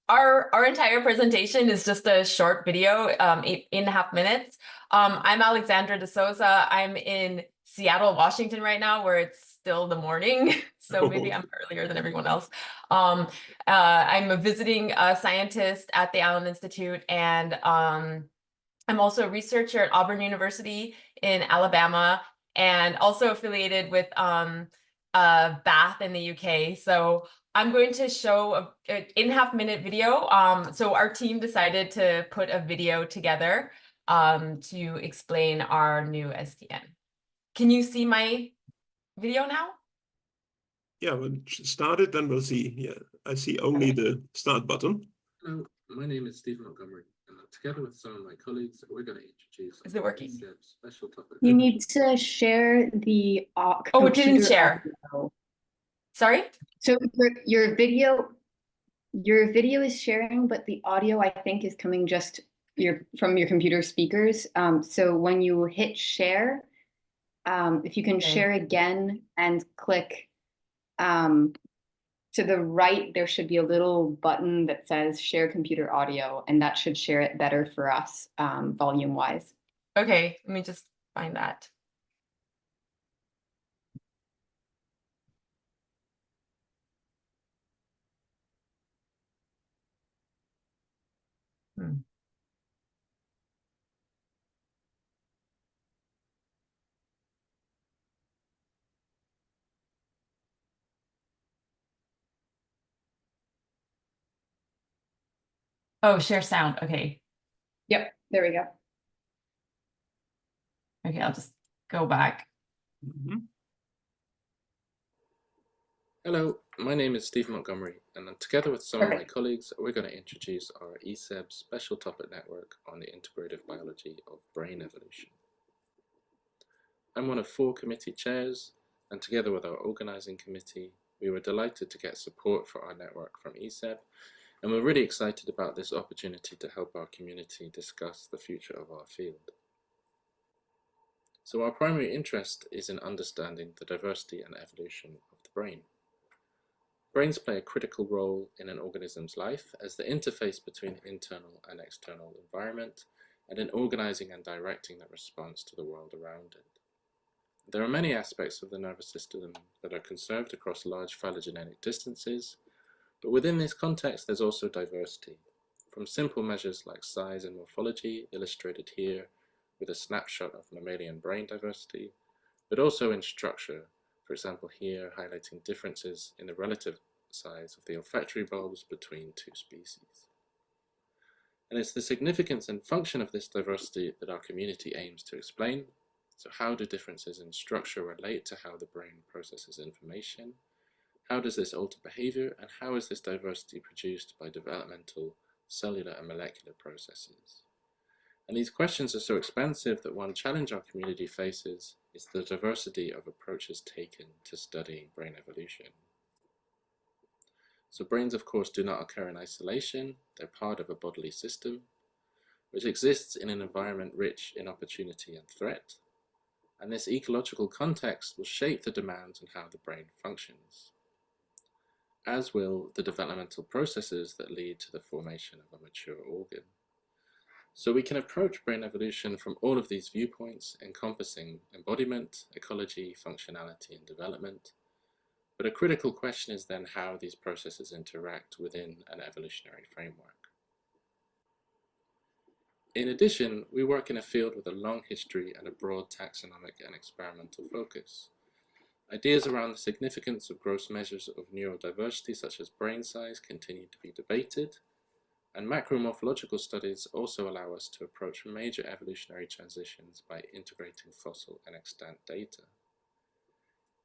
our entire presentation is just a short video, 8.5 minutes. I'm Alexandra de Souza. I'm in Seattle, Washington right now, where it's still the morning, so maybe I'm earlier than everyone else. I'm a visiting scientist at the Allen Institute, and I'm also a researcher at Auburn University in Alabama, and also affiliated with Bath in the UK. So I'm going to show an 8.5 minute video. So our team decided to put a video together to explain our new STN. Can you see my video now? Yeah, we'll start it, then we'll see. Yeah, I see only the start button. Hello, my name is Stephen Montgomery, and together with some of my colleagues, we're going to introduce. Is it working? Special topic. You need to share the oh, it didn't share. Audio. Sorry? So your video is sharing, but the audio I think is coming just from your computer speakers. So when you hit share, if you can share again and click to the right, there should be a little button that says share computer audio, and that should share it better for us volume wise. Okay, let me just find that. Oh, share sound. Okay. Yep, there we go. Okay, I'll just go back. Hello, my name is Stephen Montgomery, and together with some of my colleagues, we're going to introduce our ESEB special topic network on the integrative biology of brain evolution. I'm one of 4 committee chairs, and together with our organizing committee, we were delighted to get support for our network from ESEB, and we're really excited about this opportunity to help our community discuss the future of our field. So our primary interest is in understanding the diversity and evolution of the brain. Brains play a critical role in an organism's life as the interface between the internal and external environment, and in organizing and directing the response to the world around it. There are many aspects of the nervous system that are conserved across large phylogenetic distances, but within this context there's also diversity, from simple measures like size and morphology, illustrated here with a snapshot of mammalian brain diversity, but also in structure, for example here highlighting differences in the relative size of the olfactory bulbs between 2 species. And it's the significance and function of this diversity that our community aims to explain. So how do differences in structure relate to how the brain processes information? How does this alter behavior, and how is this diversity produced by developmental, cellular and molecular processes? And these questions are so expansive that one challenge our community faces is the diversity of approaches taken to studying brain evolution. So brains, of course, do not occur in isolation. They're part of a bodily system, which exists in an environment rich in opportunity and threat. And this ecological context will shape the demands on how the brain functions, as will the developmental processes that lead to the formation of a mature organ. So we can approach brain evolution from all of these viewpoints, encompassing embodiment, ecology, functionality, and development. But a critical question is then how these processes interact within an evolutionary framework. In addition, we work in a field with a long history and a broad taxonomic and experimental focus. Ideas around the significance of gross measures of neurodiversity, such as brain size, continue to be debated, And macromorphological studies also allow us to approach major evolutionary transitions by integrating fossil and extant data.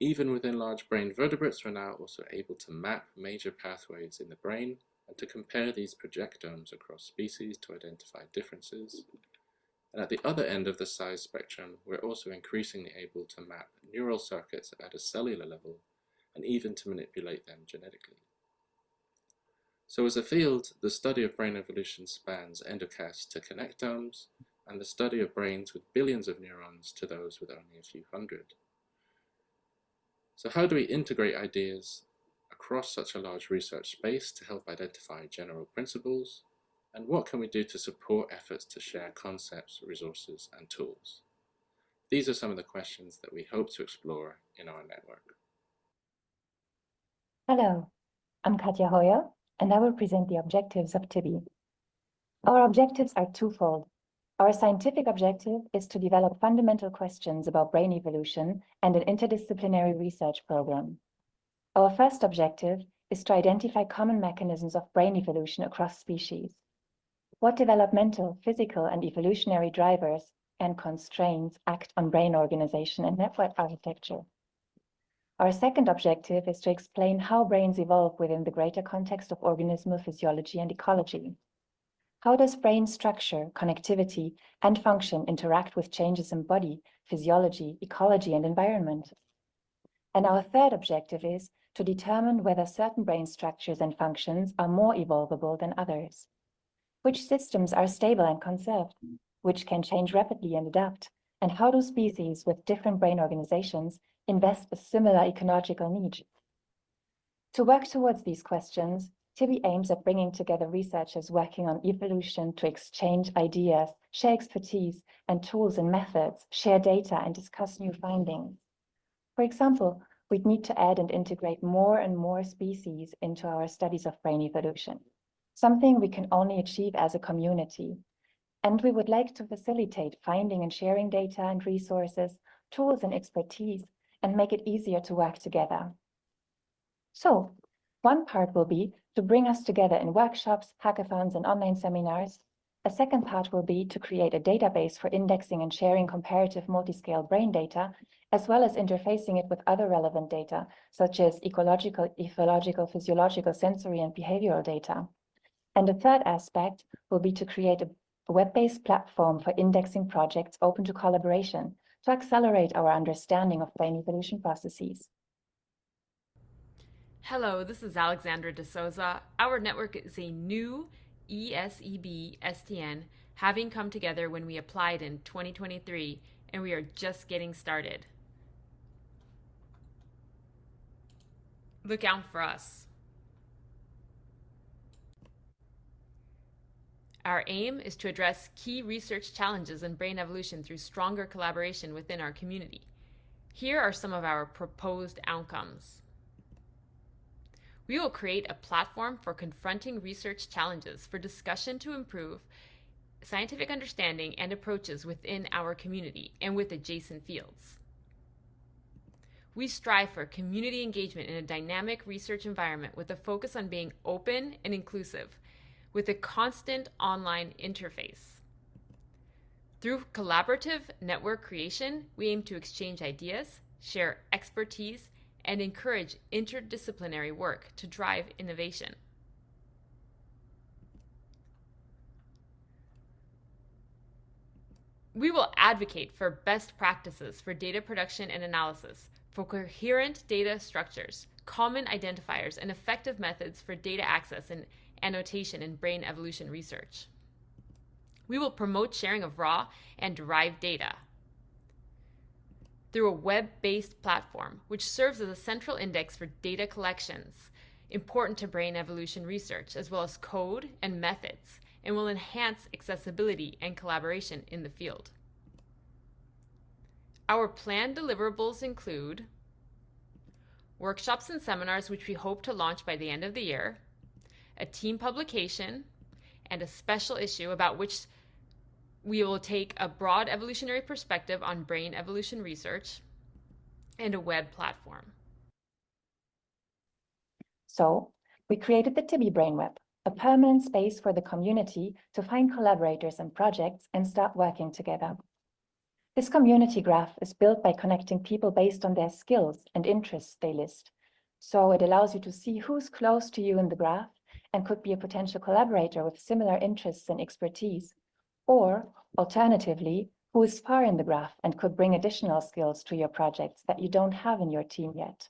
Even within large brain vertebrates, we're now also able to map major pathways in the brain and to compare these projectomes across species to identify differences. And at the other end of the size spectrum, we're also increasingly able to map neural circuits at a cellular level and even to manipulate them genetically. So as a field, the study of brain evolution spans endocasts to connectomes, and the study of brains with billions of neurons to those with only a few hundred. So how do we integrate ideas across such a large research space to help identify general principles? And what can we do to support efforts to share concepts, resources, and tools? These are some of the questions that we hope to explore in our network. Hello, I'm Katja Hoyer, and I will present the objectives of TIBI. Our objectives are twofold. Our scientific objective is to develop fundamental questions about brain evolution and an interdisciplinary research program. Our first objective is to identify common mechanisms of brain evolution across species. What developmental, physical, and evolutionary drivers and constraints act on brain organization and network architecture? Our second objective is to explain how brains evolve within the greater context of organismal physiology and ecology. How does brain structure, connectivity, and function interact with changes in body, physiology, ecology, and environment? And our third objective is to determine whether certain brain structures and functions are more evolvable than others. Which systems are stable and conserved? Which can change rapidly and adapt? And how do species with different brain organizations invest a similar ecological need? To work towards these questions, TIBI aims at bringing together researchers working on evolution to exchange ideas, share expertise and tools and methods, share data, and discuss new findings. For example, we'd need to add and integrate more and more species into our studies of brain evolution, something we can only achieve as a community. And we would like to facilitate finding and sharing data and resources, tools and expertise, and make it easier to work together. So, one part will be to bring us together in workshops, hackathons, and online seminars. A second part will be to create a database for indexing and sharing comparative multi-scale brain data, as well as interfacing it with other relevant data, such as ecological, physiological, sensory, and behavioral data. And the third aspect will be to create a web-based platform for indexing projects open to collaboration to accelerate our understanding of brain evolution processes. Hello, this is Alexandra de Souza. Our network is a new ESEB STN, having come together when we applied in 2023, and we are just getting started. Look out for us. Our aim is to address key research challenges in brain evolution through stronger collaboration within our community. Here are some of our proposed outcomes. We will create a platform for confronting research challenges for discussion to improve scientific understanding and approaches within our community and with adjacent fields. We strive for community engagement in a dynamic research environment with a focus on being open and inclusive, with a constant online interface. Through collaborative network creation, we aim to exchange ideas, share expertise, and encourage interdisciplinary work to drive innovation. We will advocate for best practices for data production and analysis, for coherent data structures, common identifiers, and effective methods for data access and annotation in brain evolution research. We will promote sharing of raw and derived data through a web-based platform, which serves as a central index for data collections important to brain evolution research, as well as code and methods, and will enhance accessibility and collaboration in the field. Our planned deliverables include workshops and seminars, which we hope to launch by the end of the year, a team publication, and a special issue about which we will take a broad evolutionary perspective on brain evolution research, and a web platform. So, we created the TIBI Brain Web, a permanent space for the community to find collaborators and projects and start working together. This community graph is built by connecting people based on their skills and interests they list. So it allows you to see who's close to you in the graph and could be a potential collaborator with similar interests and expertise, or alternatively, who is far in the graph and could bring additional skills to your projects that you don't have in your team yet.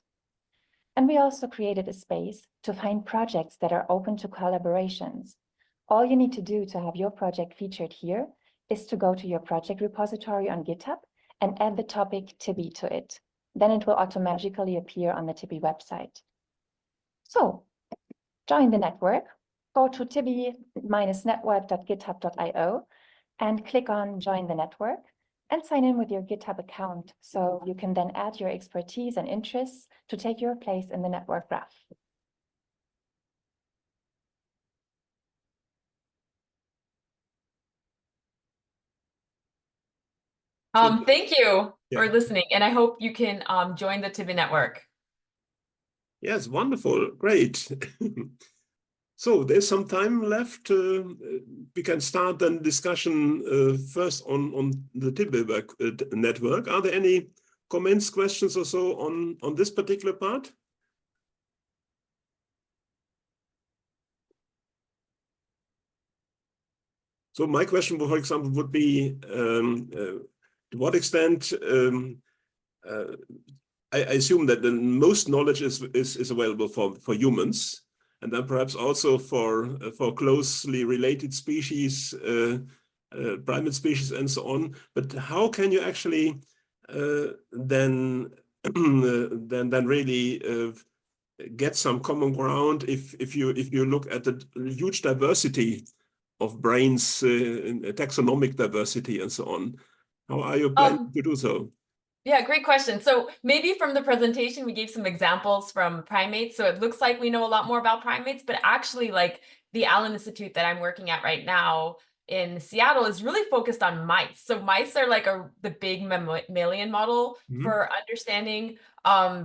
And we also created a space to find projects that are open to collaborations. All you need to do to have your project featured here is to go to your project repository on GitHub and add the topic TIBI to it. Then it will automatically appear on the TIBI website. So join the network, go to tibi-network.github.io and click on Join the Network and sign in with your GitHub account so you can then add your expertise and interests to take your place in the network graph. Thank you for listening, and I hope you can join the TIBI network. Yes, wonderful, great. So there's some time left. We can start then discussion first on the TIBI network. Are there any comments, questions or so on this particular part? So my question, for example, would be, to what extent, I assume that the most knowledge is available for humans, and then perhaps also for closely related species, primate species, and so on. But how can you actually then really get some common ground if you look at the huge diversity of brains, taxonomic diversity, and so on? How are you planning to do so? Yeah, great question. So maybe from the presentation, we gave some examples from primates. So it looks like we know a lot more about primates, but actually like the Allen Institute that I'm working at right now in Seattle is really focused on mice. So mice are like the big mammalian model for understanding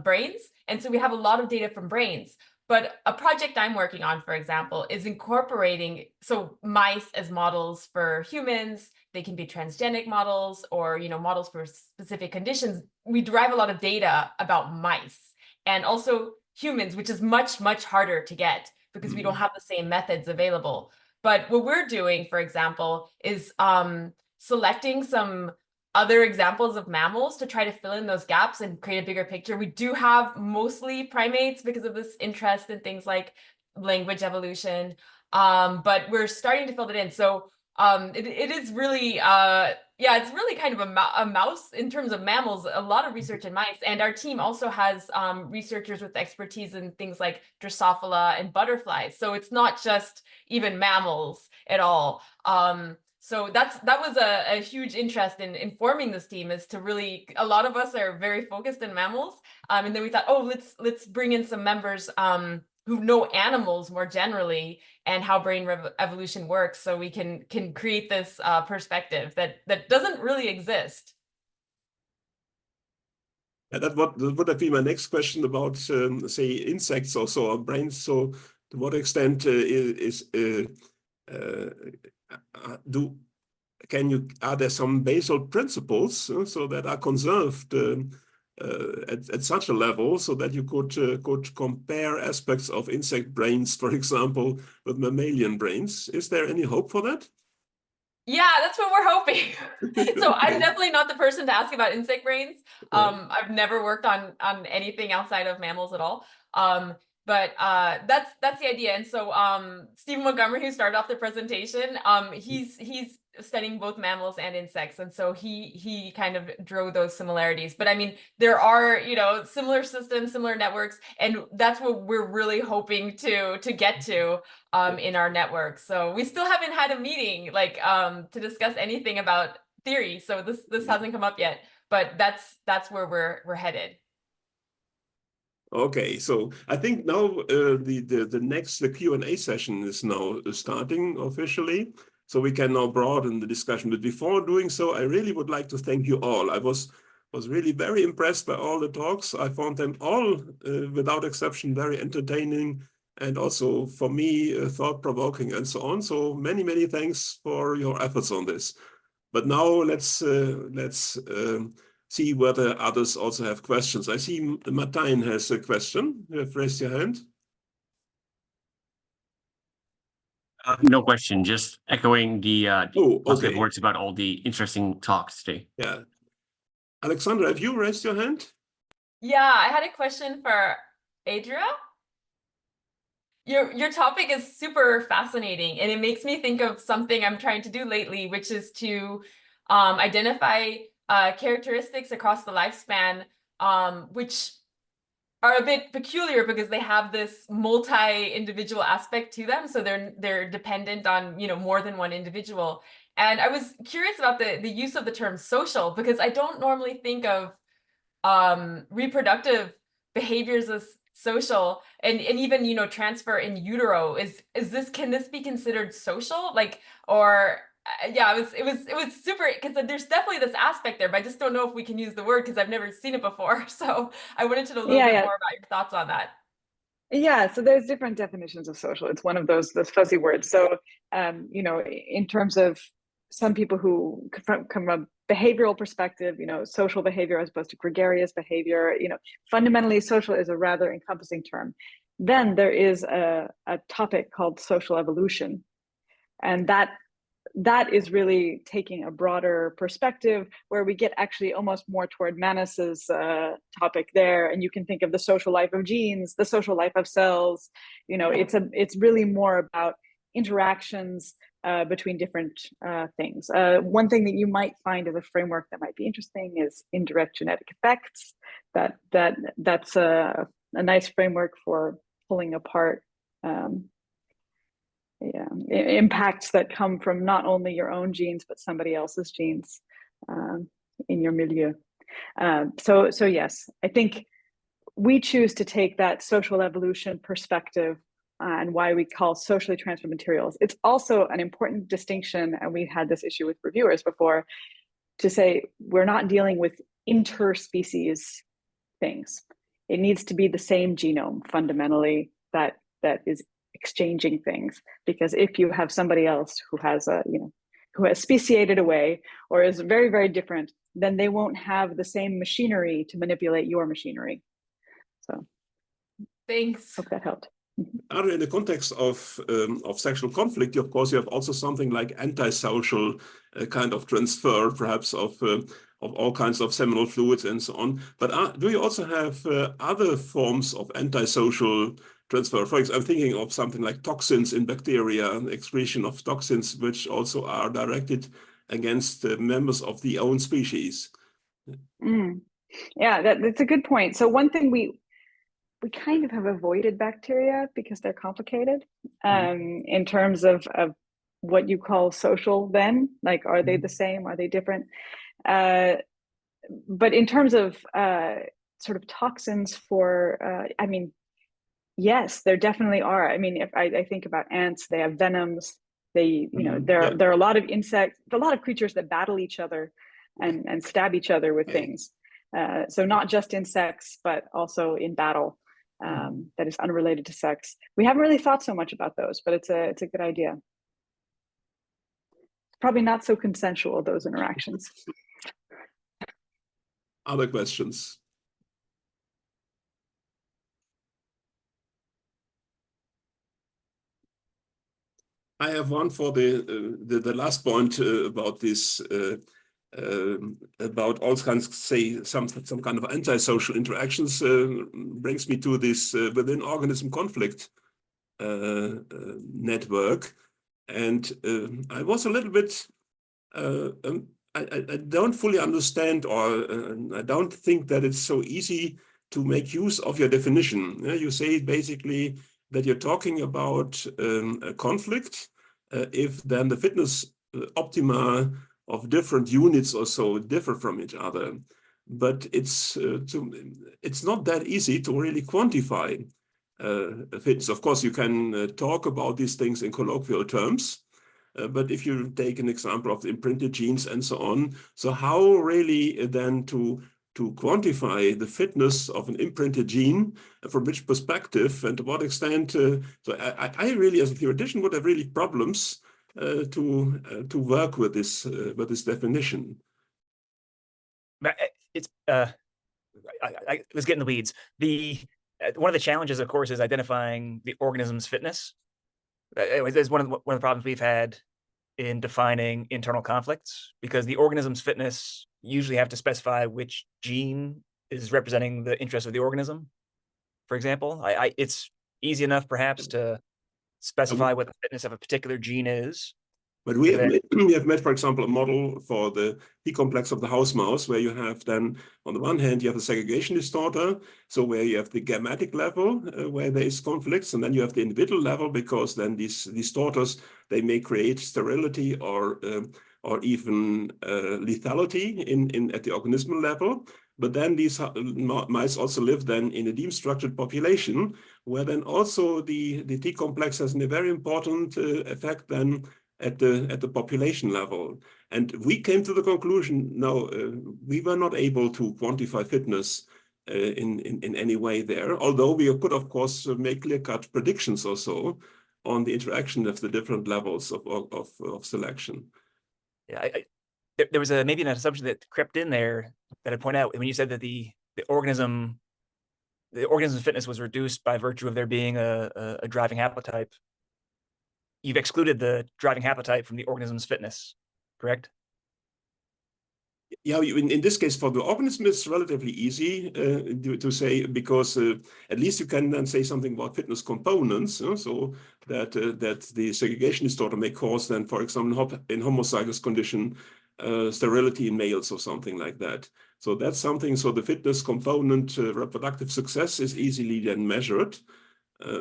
brains. And so we have a lot of data from brains. But a project I'm working on, for example, is incorporating mice as models for humans. They can be transgenic models or models for specific conditions. We derive a lot of data about mice and also humans, which is much, much harder to get because we don't have the same methods available. But what we're doing, for example, is selecting some other examples of mammals to try to fill in those gaps and create a bigger picture. We do have mostly primates because of this interest in things like language evolution, but we're starting to fill it in. So it is really, it's really kind of a mouse in terms of mammals, a lot of research in mice. And our team also has researchers with expertise in things like Drosophila and butterflies. So it's not just even mammals at all. So that was a huge interest in forming this team, is to really, a lot of us are very focused in mammals. And then we thought, let's bring in some members who know animals more generally and how brain evolution works, so we can create this perspective that doesn't really exist. Yeah, that would have been my next question about, say, insects also, or brains. So to what extent are there some basal principles so that are conserved at such a level so that you could compare aspects of insect brains, for example, with mammalian brains? Is there any hope for that? Yeah, that's what we're hoping. So I'm definitely not the person to ask about insect brains. I've never worked on anything outside of mammals at all. But that's the idea. And so Stephen Montgomery, who started off the presentation, he's studying both mammals and insects, and so he kind of drew those similarities. But I mean, there are similar systems, similar networks, and that's what we're really hoping to get to in our network. So we still haven't had a meeting to discuss anything about theory. So this hasn't come up yet, but that's where we're headed. Okay, so I think now the next Q&A session is now starting officially, so we can now broaden the discussion. But before doing so, I really would like to thank you all. I was really very impressed by all the talks. I found them all, without exception, very entertaining and also for me, thought-provoking and so on. So many thanks for your efforts on this. But now let's see whether others also have questions. I see Martijn has a question. You have raised your hand. No question, just echoing the positive okay. words about all the interesting talks today. Yeah. Alexandra, have you raised your hand? Yeah, I had a question for Adria. Your topic is super fascinating, and it makes me think of something I'm trying to do lately, which is to identify characteristics across the lifespan, which are a bit peculiar because they have this multi-individual aspect to them. So they're dependent on, more than one individual. And I was curious about the use of the term social, because I don't normally think of reproductive behaviors as social, and even transfer in utero. Can this be considered social? Yeah, it was super, because there's definitely this aspect there, but I just don't know if we can use the word because I've never seen it before. So I wanted to know a little bit more about your thoughts on that. Yeah, so there's different definitions of social. It's one of those fuzzy words. So, in terms of some people who come from a behavioral perspective, social behavior as opposed to gregarious behavior, fundamentally social is a rather encompassing term. Then there is a topic called social evolution. And that is really taking a broader perspective where we get actually almost more toward Manus's topic there. And you can think of the social life of genes, the social life of cells. It's really more about interactions between different things. One thing that you might find as a framework that might be interesting is indirect genetic effects. That's a nice framework for pulling apart impacts that come from not only your own genes but somebody else's genes in your milieu. So yes, I think we choose to take that social evolution perspective and why we call socially transferred materials. It's also an important distinction, and we've had this issue with reviewers before, to say we're not dealing with interspecies things. It needs to be the same genome fundamentally that is exchanging things, because if you have somebody else who has who has speciated away or is very, very different, then they won't have the same machinery to manipulate your machinery. So thanks. Hope that helped. In the context of sexual conflict, of course, you have also something like antisocial kind of transfer, perhaps of all kinds of seminal fluids and so on. But do you also have other forms of antisocial transfer? For example, I'm thinking of something like toxins in bacteria, excretion of toxins, which also are directed against members of the own species. Yeah, that's a good point. So one thing we kind of have avoided bacteria because they're complicated in terms of what you call social then, like, are they the same? Are they different? But in terms of sort of toxins for, yes, there definitely are. I mean, if I think about ants, they have venoms. There are a lot of insects, a lot of creatures that battle each other and stab each other with things. So not just insects, but also in battle. That is unrelated to sex. We haven't really thought so much about those, but it's a good idea. Probably not so consensual, those interactions. Other questions? I have one for the last point about this. About all kinds, say some kind of antisocial interactions, brings me to this within organism conflict network, and I was a little bit. I don't fully understand, or I don't think that it's so easy to make use of your definition. You say basically that you're talking about a conflict if then the fitness optima of different units or so differ from each other, but it's not that easy to really quantify fitness. Of course, you can talk about these things in colloquial terms, but if you take an example of the imprinted genes and so on, so how really then to to quantify the fitness of an imprinted gene, from which perspective and to what extent. So I really, as a theoretician, would have really problems to work with this definition. It's let's get in the weeds. One of the challenges, of course, is identifying the organism's fitness. It's one of the problems we've had in defining internal conflicts, because the organism's fitness usually have to specify which gene is representing the interest of the organism. For example, it's easy enough perhaps to specify what the fitness of a particular gene is. But we have made, for example, a model for the T complex of the house mouse, where you have then, on the one hand, you have the segregation distorter, so where you have the gammatic level, where there is conflicts, and then you have the individual level, because then these distorters, they may create sterility or even lethality at the organismal level. But then these mice also live then in a deep-structured population, where then also the T complex has a very important effect then at the population level. And we came to the conclusion, no, we were not able to quantify fitness in any way there, although we could, of course, make clear-cut predictions also on the interaction of the different levels of selection. Yeah, there was maybe an assumption that crept in there that I'd point out when you said that the organism's fitness was reduced by virtue of there being a driving haplotype. You've excluded the driving haplotype from the organism's fitness, correct? Yeah, in this case, for the organism, it's relatively easy to say, because at least you can then say something about fitness components, so that the segregation distorter may cause then, for example, in homozygous condition, sterility in males or something like that. So that's something, so the fitness component, reproductive success, is easily then measured,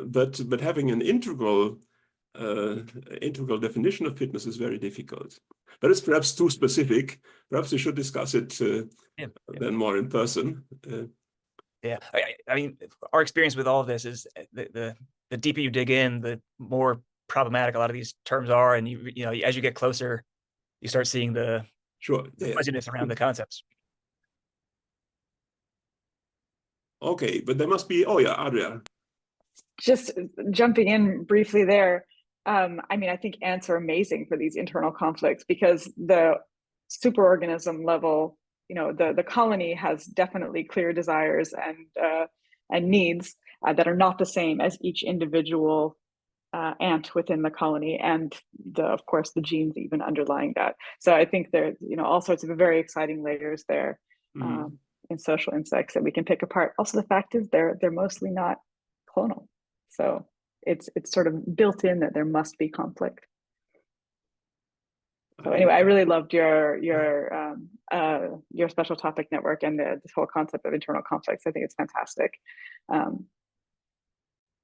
but having an integral definition of fitness is very difficult. But it's perhaps too specific. Perhaps we should discuss it then more in person. Yeah, I mean, our experience with all of this is the deeper you dig in, the more problematic a lot of these terms are, and you know, as you get closer, you start seeing the fuzziness around the concepts. Okay, but there must be. Oh yeah, Adria. Just jumping in briefly there. I mean, I think ants are amazing for these internal conflicts, because the superorganism level, you know, the colony has definitely clear desires and needs that are not the same as each individual ant within the colony, and of course the genes even underlying that. So I think there's, you know, all sorts of very exciting layers there in social insects that we can pick apart. Also, the fact is they're mostly not clonal, so it's sort of built in that there must be conflict. So anyway, I really loved your special topic network and this whole concept of internal conflicts. I think it's fantastic.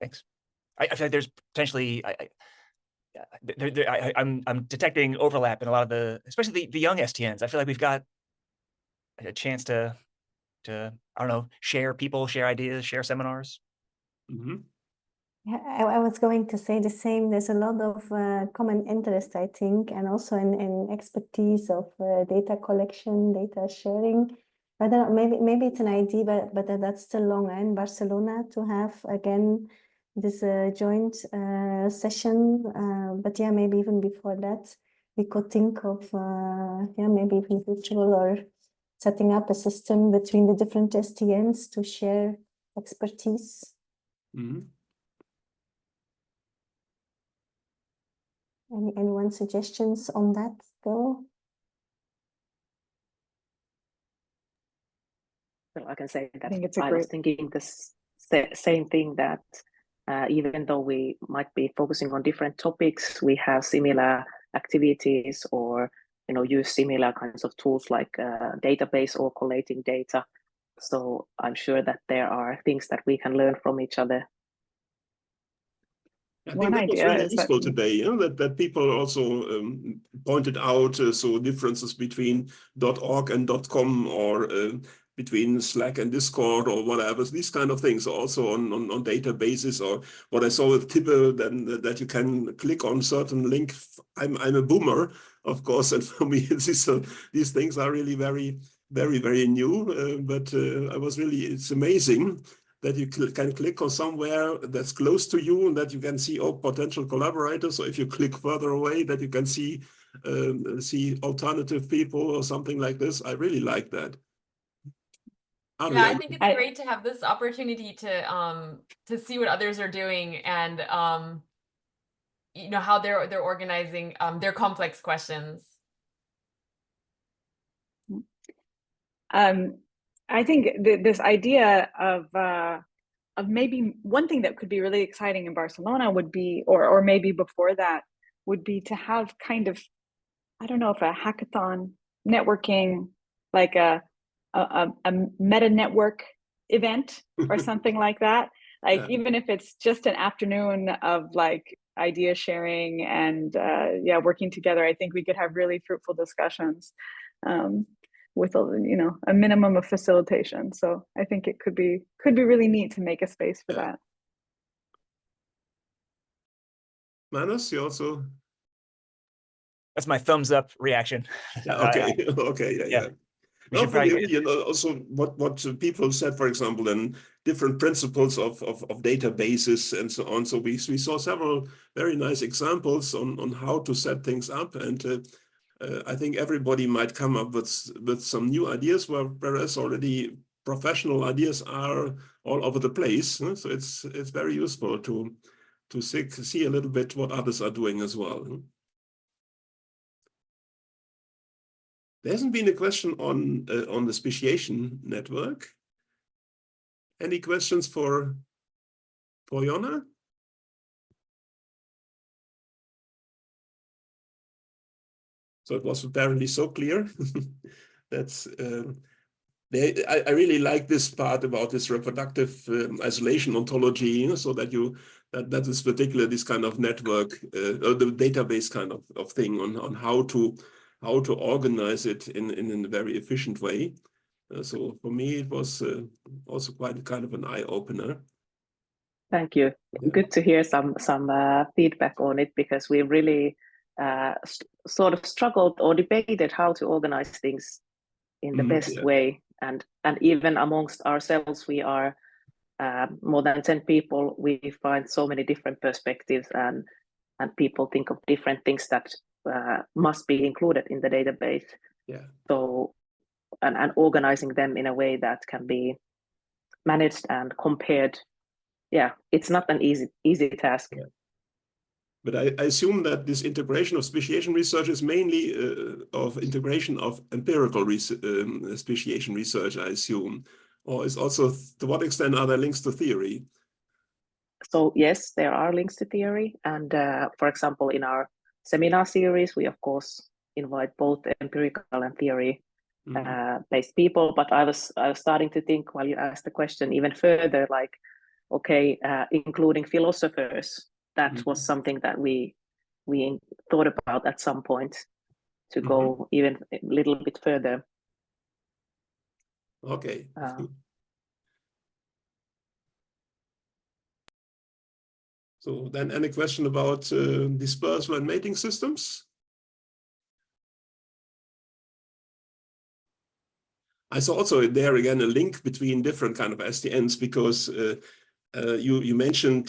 Thanks. I feel like there's potentially I'm detecting overlap in a lot of especially the young STNs. I feel like we've got a chance to I don't know, share people, share ideas, share seminars. Mm-hmm. Yeah, I was going to say the same. There's a lot of common interest, I think, and also in expertise of data collection, data sharing. I don't know, maybe it's an idea, but that's still long in Barcelona to have again this joint session. But yeah, maybe even before that, we could think of maybe even virtual or setting up a system between the different STNs to share expertise. Mm-hmm. Anyone suggestions on that still? Well, I can say that I was thinking this same thing, that even though we might be focusing on different topics, we have similar activities, or use similar kinds of tools like database or collating data. So I'm sure that there are things that we can learn from each other. I think that was really useful today, that people also pointed out so differences between .org and .com, or between Slack and Discord or whatever, these kind of things, also on databases, or what I saw with Tibbe, then that you can click on certain link. I'm a boomer, of course, and for me these things are really very, very, very new, but I was really, it's amazing that you can click on somewhere that's close to you and that you can see all potential collaborators. So if you click further away, that you can see alternative people or something like this. I really like that. Yeah, I think it's great to have this opportunity to see what others are doing and you know how they're organizing their complex questions. I think this idea of maybe one thing that could be really exciting in Barcelona would be, or maybe before that, would be to have kind of, I don't know if a hackathon networking, like a meta network event or something like that. Like even if it's just an afternoon of like idea sharing and yeah, working together, I think we could have really fruitful discussions with a minimum of facilitation. So I think it could be really neat to make a space for that. Manus, you also? That's my thumbs up reaction. Okay, okay, yeah. No, for me, also what people said, for example, then different principles of databases and so on. So we saw several very nice examples on how to set things up, and I think everybody might come up with some new ideas, whereas already professional ideas are all over the place. So it's very useful to see a little bit what others are doing as well. There hasn't been a question on the speciation network. Any questions for Jonna? So it was apparently so clear. That's I really like this part about this reproductive isolation ontology, so that that is particularly this kind of network or the database kind of thing on how to organize it in a very efficient way. So for me, it was also quite kind of an eye-opener. Thank you. Yeah. Good to hear some feedback on it, because we really sort of struggled or debated how to organize things in the best way. And even amongst ourselves, we are more than 10 people. We find so many different perspectives, and people think of different things that must be included in the database. Yeah. So, and organizing them in a way that can be managed and compared. Yeah, it's not an easy task. Yeah. But I assume that this integration of speciation research is mainly of integration of empirical speciation research, I assume, or is also, to what extent are there links to theory? So yes, there are links to theory. And for example, in our seminar series, we of course invite both empirical and theory based people. But I was starting to think, while you asked the question, even further, like, okay, including philosophers. That was something that we thought about at some point, to go even a little bit further. Okay. So then, any question about dispersal and mating systems? I saw also there again a link between different kind of SDNs, because you mentioned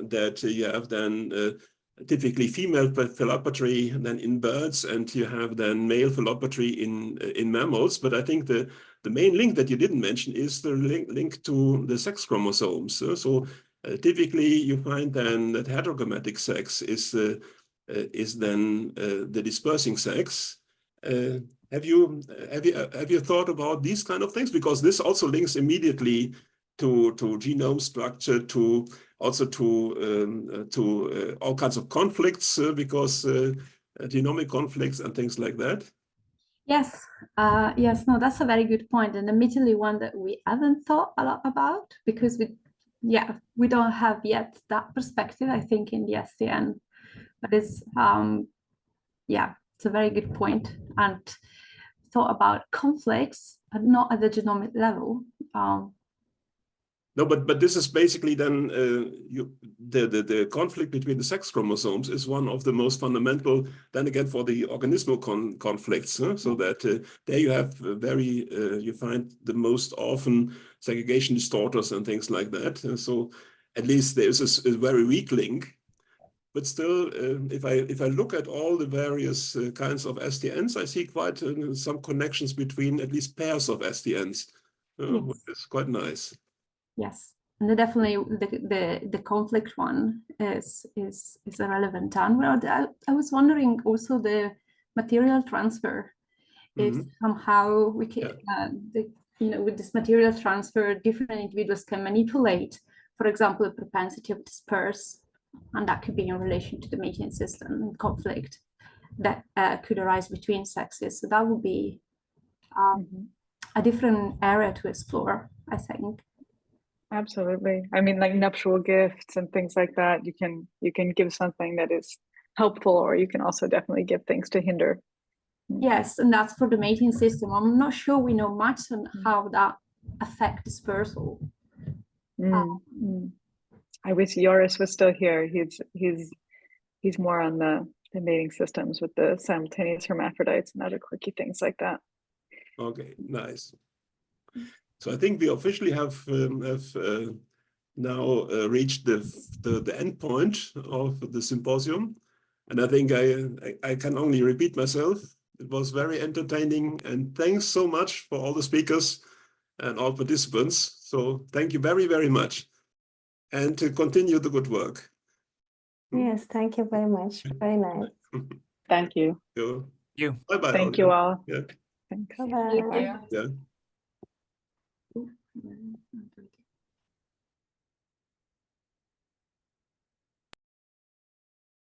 that you have then typically female philopatry then in birds, and you have then male philopatry in mammals. But I think the main link that you didn't mention is the link to the sex chromosomes. So typically you find then that heterochromatic sex is then the dispersing sex. Have you thought about these kind of things? Because this also links immediately to genome structure, to also to all kinds of conflicts, because genomic conflicts and things like that. Yes, yes, no, that's a very good point, and admittedly one that we haven't thought a lot about, because we don't have yet that perspective, I think, in the SDN. But it's it's a very good point, and thought about conflicts, but not at the genomic level. No, but this is basically then the conflict between the sex chromosomes is one of the most fundamental. Then again, for the organismal conflicts, so that there you have you find the most often segregation distorters and things like that. So at least there is a very weak link. But still, if I look at all the various kinds of SDNs, I see quite some connections between at least pairs of SDNs, which is quite nice. Yes, and definitely the conflict one is a relevant one. Well, I was wondering also the material transfer. If somehow we can, with this material transfer, different individuals can manipulate, for example, the propensity of disperse, and that could be in relation to the mating system and conflict that could arise between sexes. So that would be a different area to explore, I think. Absolutely. I mean, like nuptial gifts and things like that. You can give something that is helpful, or you can also definitely give things to hinder. Yes, and that's for the mating system. I'm not sure we know much on how that affects dispersal. I wish Joris was still here. He's more on the mating systems with the simultaneous hermaphrodites and other quirky things like that. Okay, nice. So I think we officially have now reached the end point of the symposium, and I think I can only repeat myself. It was very entertaining, and thanks so much for all the speakers and all participants. So thank you very, very much, and to continue the good work. Yes, thank you very much. Very nice. Thank you. You. Bye-bye. Thank you all. Yeah. Thanks. Bye-bye. Yeah.